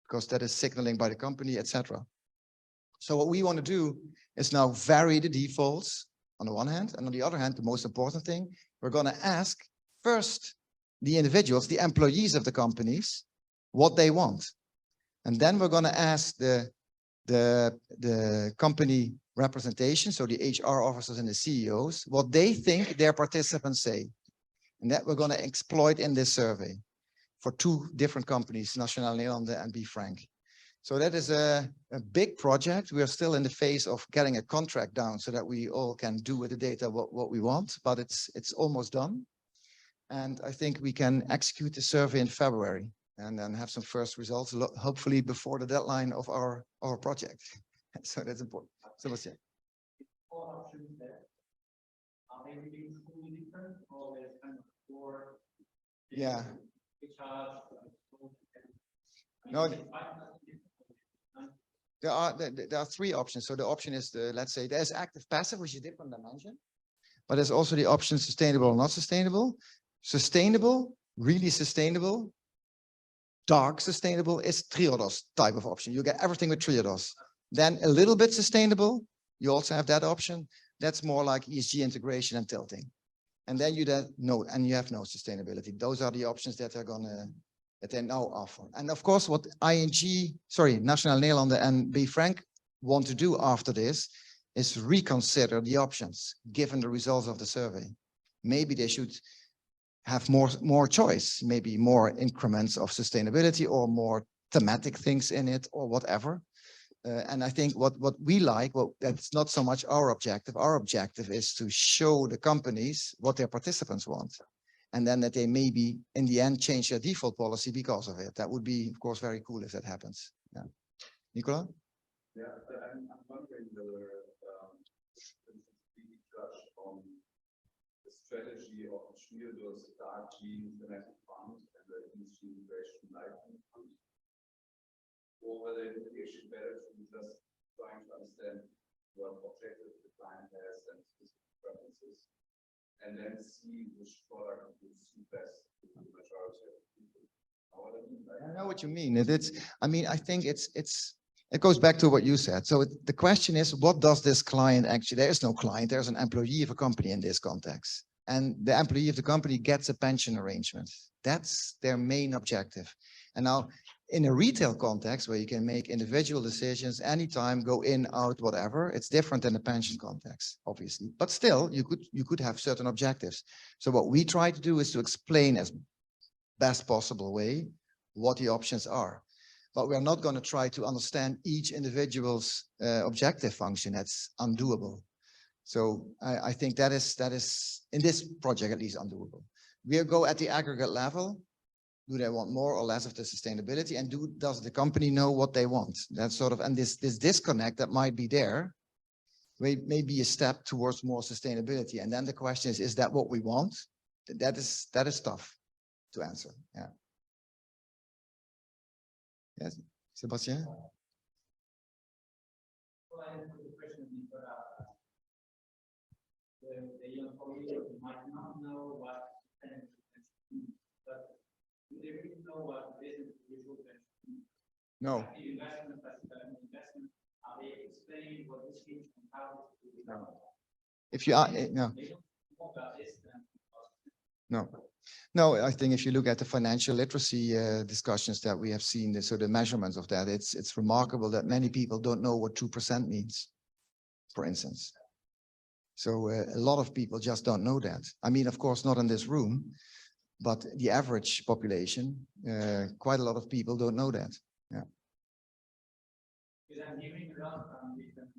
because that is signaling by the company, etc. So what we want to do is now vary the defaults on the one hand, and on the other hand, the most important thing, we're going to ask first the individuals, the employees of the companies, what they want. And then we're going to ask the company representation, so the HR officers and the CEOs, what they think their participants say. And that we're going to exploit in this survey for 2 different companies, Nationale Nederlanden and B. Frank. So that is a big project. We are still in the phase of getting a contract down so that we all can do with the data what we want, but it's almost done. And I think we can execute the survey in February and then have some first results, hopefully before the deadline of our project. So that's important. So let's see. All options there. Are they really completely different, or there's kind of 4? Yeah. Which are No, there are 3 options. So the option is let's say there's active passive, which is different dimension, but there's also the option sustainable or not sustainable. Sustainable, really sustainable, dark sustainable is Triodos type of option. You get everything with Triodos. Then a little bit sustainable, you also have that option. That's more like ESG integration and tilting. And then you have no sustainability. Those are the options that they now offer. And of course, what Nationale Nederlanden and B. Frank want to do after this is reconsider the options given the results of the survey. Maybe they should have more choice, maybe more increments of sustainability or more thematic things in it or whatever. And I think what we like, well, that's not so much our objective. Our objective is to show the companies what their participants want. And then that they maybe in the end change their default policy because of it. That would be, of course, very cool if that happens. Yeah. Nicola? Yeah, I'm wondering whether we touch on the strategy of Schmierdos dark gene thematic fund and the industry integration lightning fund, or whether it would be actually better to just trying to understand what objectives the client has and specific preferences, and then see which product would suit best to the majority of people. I know what you mean. I think it goes back to what you said. So the question is, what does this client actually, there is no client, there's an employee of a company in this context. And the employee of the company gets a pension arrangement. That's their main objective. And now in a retail context where you can make individual decisions anytime, go in, out, whatever, it's different than the pension context, obviously. But still, you could have certain objectives. So what we try to do is to explain as best possible way what the options are. But we're not going to try to understand each individual's objective function. That's undoable. So I think that is in this project at least undoable. We'll go at the aggregate level. Do they want more or less of the sustainability? And does the company know what they want? That's sort of, and this disconnect that might be there may be a step towards more sustainability. And then the question is that what we want? That is tough to answer. Yeah. Yes, Sebastian? Well, I have a question, the young colleagues might not know what pension means, but do they really know what business usual pension? No. The investment, are they explaining what this means and how it is done? If you are, no. They don't know about this, then. No. No, I think if you look at the financial literacy discussions that we have seen, so the measurements of that, it's remarkable that many people don't know what 2% means, for instance. So a lot of people just don't know that. I mean, of course, not in this room, but the average population, quite a lot of people don't know that. Yeah. Because I'm hearing a lot from different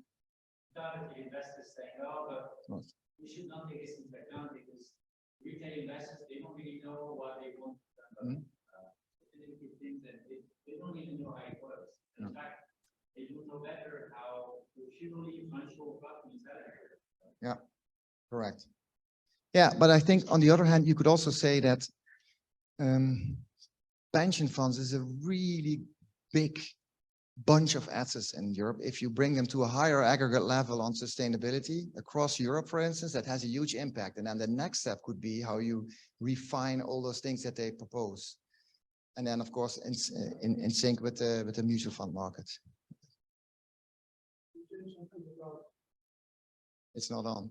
target investors saying, oh, but we should not take this into account because retail investors, they don't really know what they want. Things that they don't even know how it works. In fact, they don't know better how to purely functional companies are. Yeah, correct. Yeah, but I think on the other hand, you could also say that pension funds is a really big bunch of assets in Europe. If you bring them to a higher aggregate level on sustainability across Europe, for instance, that has a huge impact. And then the next step could be how you refine all those things that they propose. And then, of course, in sync with the mutual fund market. It's not on.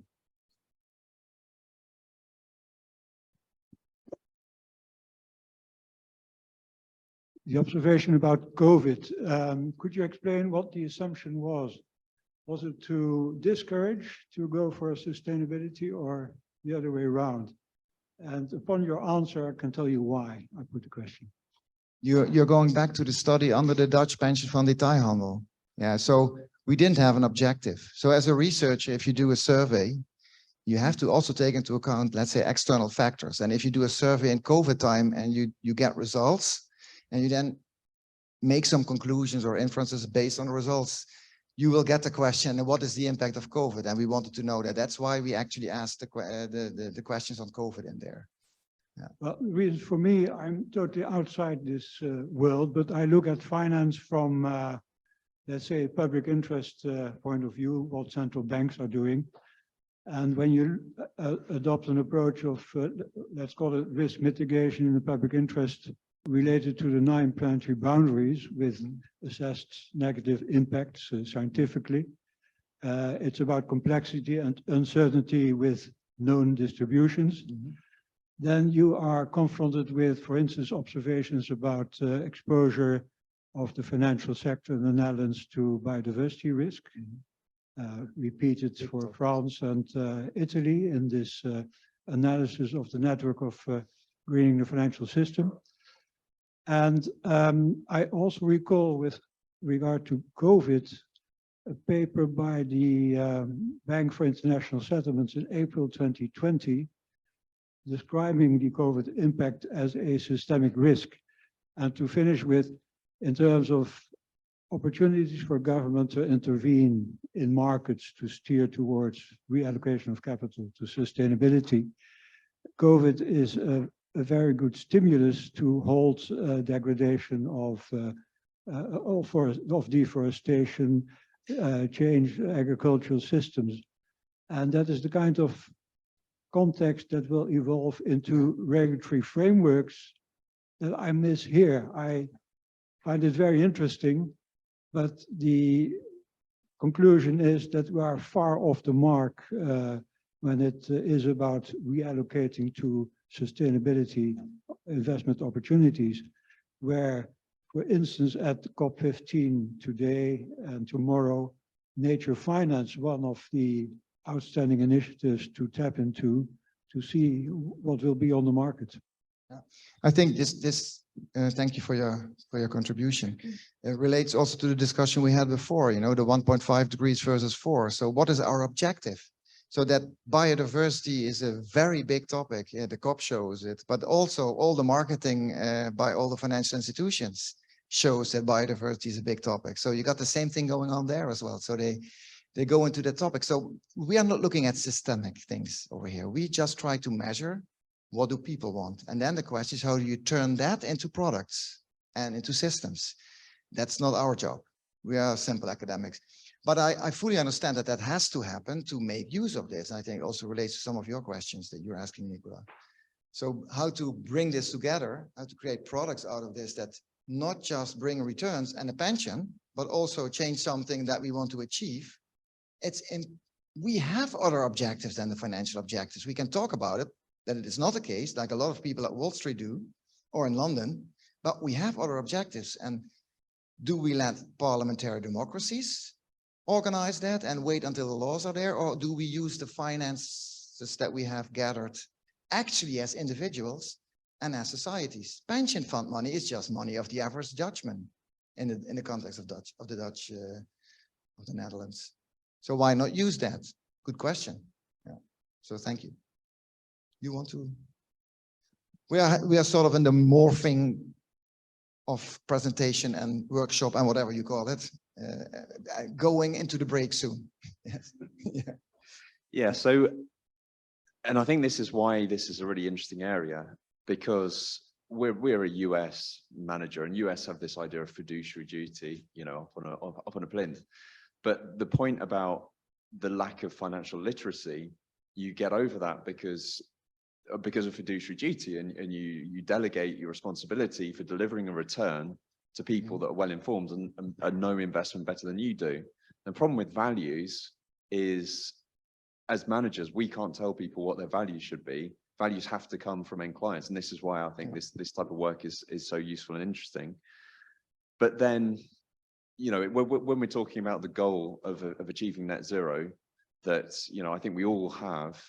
The observation about COVID, could you explain what the assumption was? Was it to discourage to go for sustainability or the other way around? And upon your answer, I can tell you why I put the question. You're going back to the study under the Dutch pension fund detailhandel. Yeah, so we didn't have an objective. So as a researcher, if you do a survey, you have to also take into account, let's say, external factors. And if you do a survey in COVID time and you get results, and you then make some conclusions or inferences based on the results, you will get the question, what is the impact of COVID? And we wanted to know that. That's why we actually asked the questions on COVID in there. Yeah. Well, the reason for me, I'm totally outside this world, but I look at finance from, let's say, a public interest point of view, what central banks are doing. And when you adopt an approach of, let's call it risk mitigation in the public interest related to the 9 planetary boundaries with assessed negative impacts scientifically, it's about complexity and uncertainty with known distributions. Then you are confronted with, for instance, observations about exposure of the financial sector in the Netherlands to biodiversity risk. repeated for France and Italy in this analysis of the network of greening the financial system. And I also recall, with regard to COVID, a paper by the Bank for International Settlements in April 2020, describing the COVID impact as a systemic risk. And to finish with, in terms of opportunities for government to intervene in markets to steer towards reallocation of capital to sustainability, COVID is a very good stimulus to halt degradation of deforestation, change agricultural systems. And that is the kind of context that will evolve into regulatory frameworks that I miss here. I find it very interesting, but the conclusion is that we are far off the mark when it is about reallocating to sustainability investment opportunities, where, for instance, at COP15 today and tomorrow, Nature Finance, one of the outstanding initiatives to tap into, to see what will be on the market. Yeah. I think thank you for your contribution. It relates also to the discussion we had before, you know, the 1.5 degrees versus 4. So what is our objective? So that biodiversity is a very big topic. Yeah, the COP shows it, but also all the marketing by all the financial institutions shows that biodiversity is a big topic. So you got the same thing going on there as well. So they go into the topic. So we are not looking at systemic things over here. We just try to measure what do people want. And then the question is, how do you turn that into products and into systems? That's not our job. We are simple academics. But I fully understand that that has to happen to make use of this. I think it also relates to some of your questions that you're asking, Nicola. So how to bring this together, how to create products out of this that not just bring returns and a pension, but also change something that we want to achieve. We have other objectives than the financial objectives. We can talk about it, that it is not the case, like a lot of people at Wall Street do, or in London, but we have other objectives. And do we let parliamentary democracies organize that and wait until the laws are there? Or do we use the finances that we have gathered actually as individuals and as societies? Pension fund money is just money of the average Dutchman in the context of the Netherlands. So why not use that? Good question. Yeah. So thank you. You want to? We are sort of in the morphing of presentation and workshop and whatever you call it, going into the break soon. Yes. Yeah. Yeah. So, and I think this is why this is a really interesting area, because we're a US manager, and US have this idea of fiduciary duty, you know, up on a plinth. But the point about the lack of financial literacy, you get over that because of fiduciary duty, and you delegate your responsibility for delivering a return to people that are well informed and know investment better than you do. The problem with values is, as managers, we can't tell people what their values should be. Values have to come from end clients, and this is why I think this type of work is so useful and interesting. But then, you know, when we're talking about the goal of achieving net zero, that, you know, I think we all have,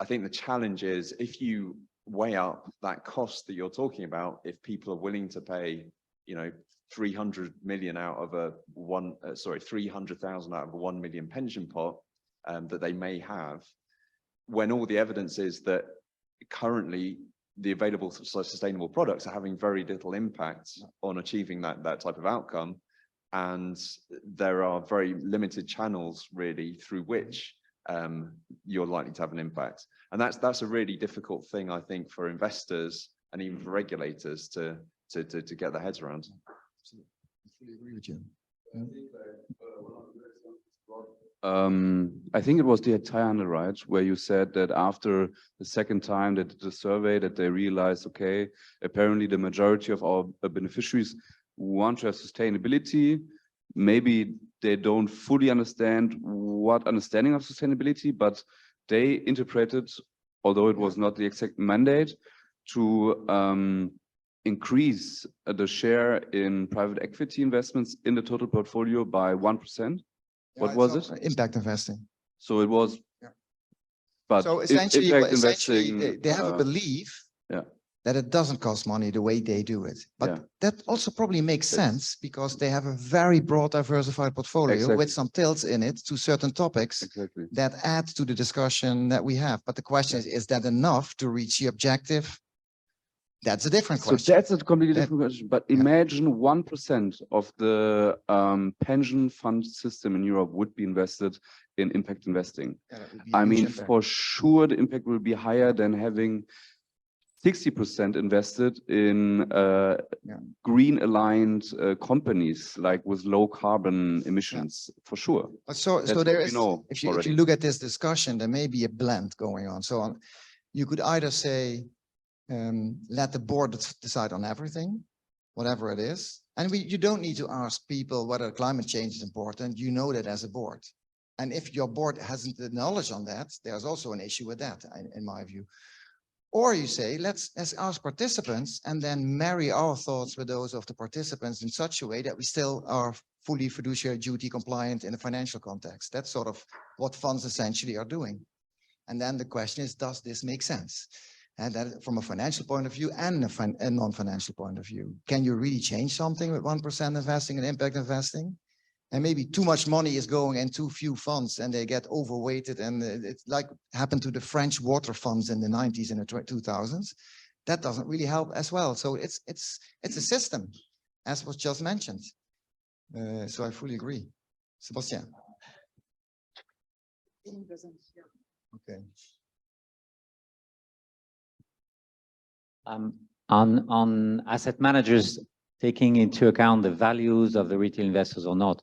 I think the challenge is, if you weigh up that cost that you're talking about, if people are willing to pay, you know, 300 million out of a 300,000 out of a 1 million pension pot that they may have, when all the evidence is that currently the available sustainable products are having very little impact on achieving that type of outcome, and there are very limited channels really through which you're likely to have an impact. And that's a really difficult thing, I think, for investors and even for regulators to get their heads around. I fully agree with you. I think it was the Thailand, right, where you said that after the second time that the survey, that they realized, okay, apparently the majority of our beneficiaries want to have sustainability. Maybe they don't fully understand what understanding of sustainability, but they interpreted, although it was not the exact mandate, to increase the share in private equity investments in the total portfolio by 1%. What it's was also it? Impact investing. So it was. Yeah. But So essentially, impact essentially investing, they have a belief yeah. that it doesn't cost money the way they do it. But Yeah. that also probably makes That's- sense because they have a very broad, diversified portfolio Exactly. with some tilts in it to certain topics Exactly. that add to the discussion that we have. But the question is that enough to reach the objective? That's a different So question. that's a completely That- different question. But yeah. imagine 1% of the pension fund system in Europe would be invested in impact investing. Yeah, that would be a I huge mean, impact. for sure, the impact will be higher than having 60% invested in green aligned companies, like with low carbon emissions, for sure. But so That's there what we is, know if you already. look at this discussion, there may be a blend going on. So you could either say, let the board decide on everything, whatever it is. And you don't need to ask people whether climate change is important. You know that as a board. And if your board hasn't the knowledge on that, there's also an issue with that, in my view. Or you say, let's ask participants and then marry our thoughts with those of the participants in such a way that we still are fully fiduciary duty compliant in a financial context. That's sort of what funds essentially are doing. And then the question is, does this make sense? And that from a financial point of view and a non-financial point of view, can you really change something with 1% investing and impact investing? And maybe too much money is going in too few funds and they get overweighted, and it's like happened to the French water funds in the 90s and the 2000s. That doesn't really help as well. So it's a system, as was just mentioned. So I fully agree. Sebastian. Okay. On asset managers taking into account the values of the retail investors or not,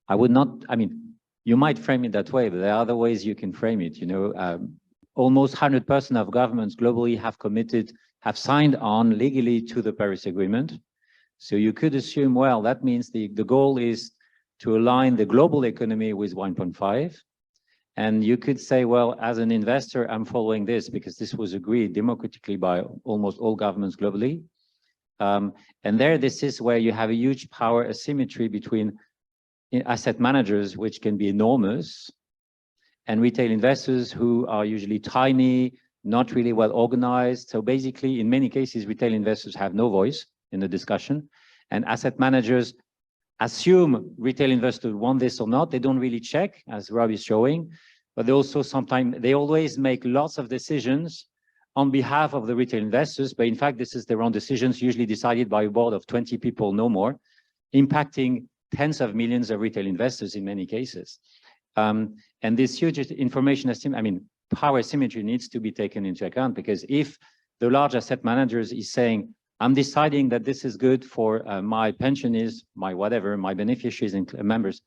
I would not, I mean, you might frame it that way, but there are other ways you can frame it. You know, almost 100% of governments globally have signed on legally to the Paris Agreement. So you could assume, well, that means the goal is to align the global economy with 1.5. And you could say, well, as an investor, I'm following this because this was agreed democratically by almost all governments globally. And there, this is where you have a huge power asymmetry between asset managers, which can be enormous, and retail investors who are usually tiny, not really well organized. So basically, in many cases, retail investors have no voice in the discussion, and asset managers assume retail investors want this or not. They don't really check, as Rob is showing, but they also they always make lots of decisions on behalf of the retail investors. But in fact, this is their own decisions, usually decided by a board of 20 people, no more, impacting tens of millions of retail investors in many cases. And this huge information, power asymmetry needs to be taken into account, because if the large asset managers is saying, I'm deciding that this is good for my pensioners, my whatever, my beneficiaries and members,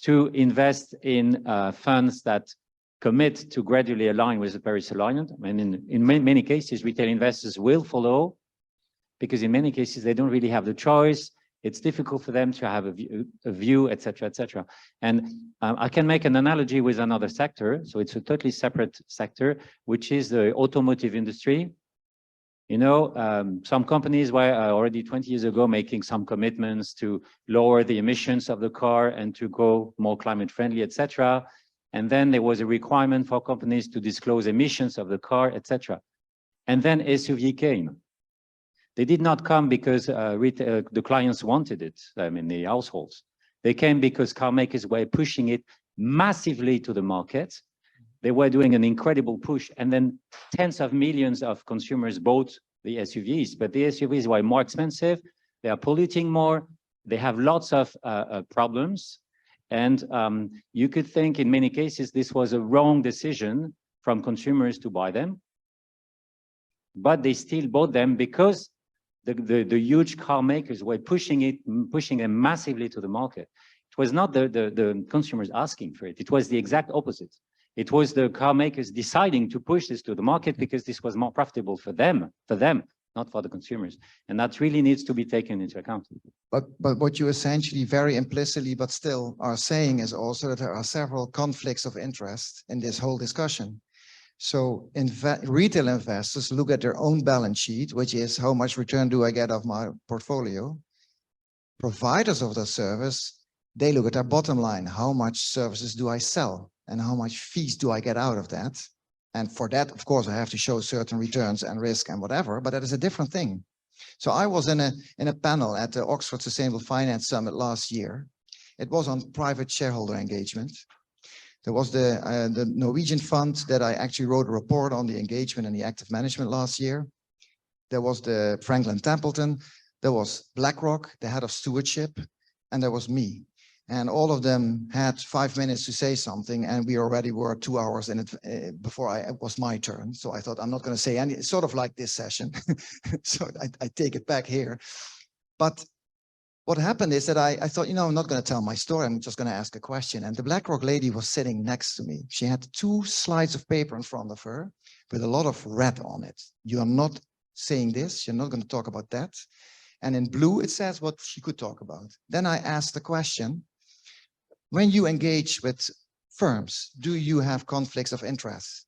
to invest in funds that commit to gradually align with the Paris alignment. And in many cases, retail investors will follow, because in many cases, they don't really have the choice. It's difficult for them to have a view, et cetera, et cetera. And I can make an analogy with another sector. So it's a totally separate sector, which is the automotive industry. You know, some companies were already 20 years ago making some commitments to lower the emissions of the car and to go more climate friendly, et cetera. And then there was a requirement for companies to disclose emissions of the car, et cetera. And then SUV came. They did not come because the clients wanted it, the households. They came because car makers were pushing it massively to the market. They were doing an incredible push, and then tens of millions of consumers bought the SUVs, but the SUVs were more expensive, they are polluting more, they have lots of problems, and you could think in many cases this was a wrong decision from consumers to buy them, but they still bought them because the huge car makers were pushing them massively to the market. It was not the consumers asking for it, it was the exact opposite. It was the car makers deciding to push this to the market because this was more profitable for them, not for the consumers. And that really needs to be taken into account. But what you essentially very implicitly, but still are saying is also that there are several conflicts of interest in this whole discussion. So retail investors look at their own balance sheet, which is how much return do I get of my portfolio. Providers of the service They look at their bottom line. How much services do I sell? And how much fees do I get out of that? And for that, of course, I have to show certain returns and risk and whatever, but that is a different thing. So I was in a panel at the Oxford Sustainable Finance Summit last year. It was on private shareholder engagement. There was the Norwegian fund that I actually wrote a report on the engagement and the active management last year. There was the Franklin Templeton. There was BlackRock, the head of stewardship, and there was me. And all of them had 5 minutes to say something, and we already were 2 hours in it before it was my turn. So I thought, I'm not going to say any, sort of like this session. So I take it back here. But what happened is that I thought, I'm not going to tell my story. I'm just going to ask a question. And the BlackRock lady was sitting next to me. She had 2 slides of paper in front of her with a lot of red on it. You are not saying this. You're not going to talk about that. And in blue, it says what she could talk about. Then I asked the question, when you engage with firms, do you have conflicts of interest?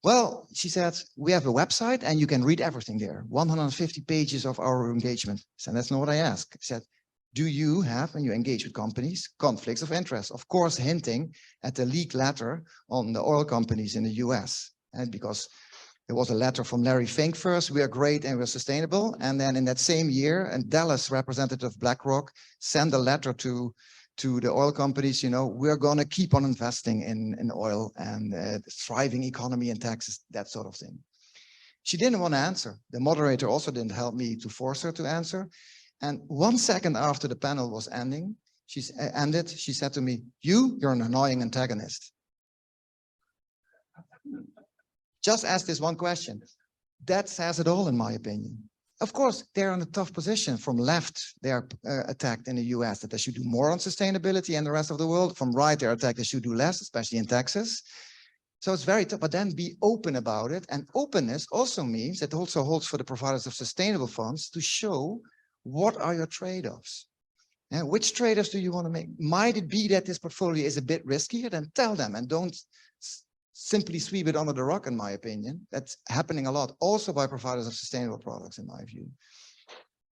Well, she said, we have a website and you can read everything there. 150 pages of our engagement. So that's not what I asked. She said, do you have, when you engage with companies, conflicts of interest? Of course, hinting at the leaked letter on the oil companies in the US. And because there was a letter from Larry Fink first, we are great and we're sustainable. And then in that same year, a Dallas representative of BlackRock sent a letter to the oil companies, we're going to keep on investing in oil and thriving economy and taxes, that sort of thing. She didn't want to answer. The moderator also didn't help me to force her to answer. And 1 second after the panel was ending, she said to me, you're an annoying antagonist. Just ask this one question. That says it all, in my opinion. Of course, they're in a tough position. From left, they are attacked in the US that they should do more on sustainability and the rest of the world. From right, they're attacked they should do less, especially in taxes. So it's very tough, but then be open about it. And openness also means, it also holds for the providers of sustainable funds to show what are your trade-offs. And which trade-offs do you want to make? Might it be that this portfolio is a bit riskier? Then tell them and don't simply sweep it under the rug, in my opinion. That's happening a lot, also by providers of sustainable products, in my view.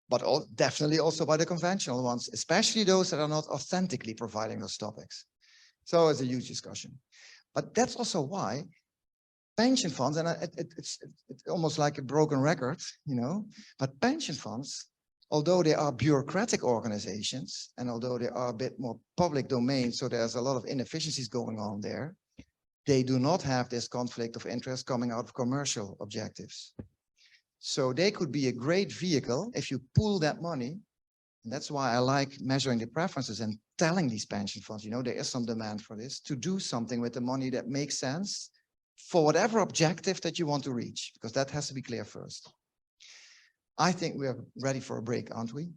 But definitely also by the conventional ones, especially those that are not authentically providing those topics. So it's a huge discussion. But that's also why pension funds, and it's almost like a broken record, but pension funds, although they are bureaucratic organizations, and although they are a bit more public domain, so there's a lot of inefficiencies going on there, they do not have this conflict of interest coming out of commercial objectives. So they could be a great vehicle if you pool that money. And that's why I like measuring the preferences and telling these pension funds, there is some demand for this, to do something with the money that makes sense for whatever objective that you want to reach, because that has to be clear first. I think we are ready for a break, aren't we?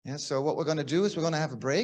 Yeah, so what we're going to do is we're going to have a break.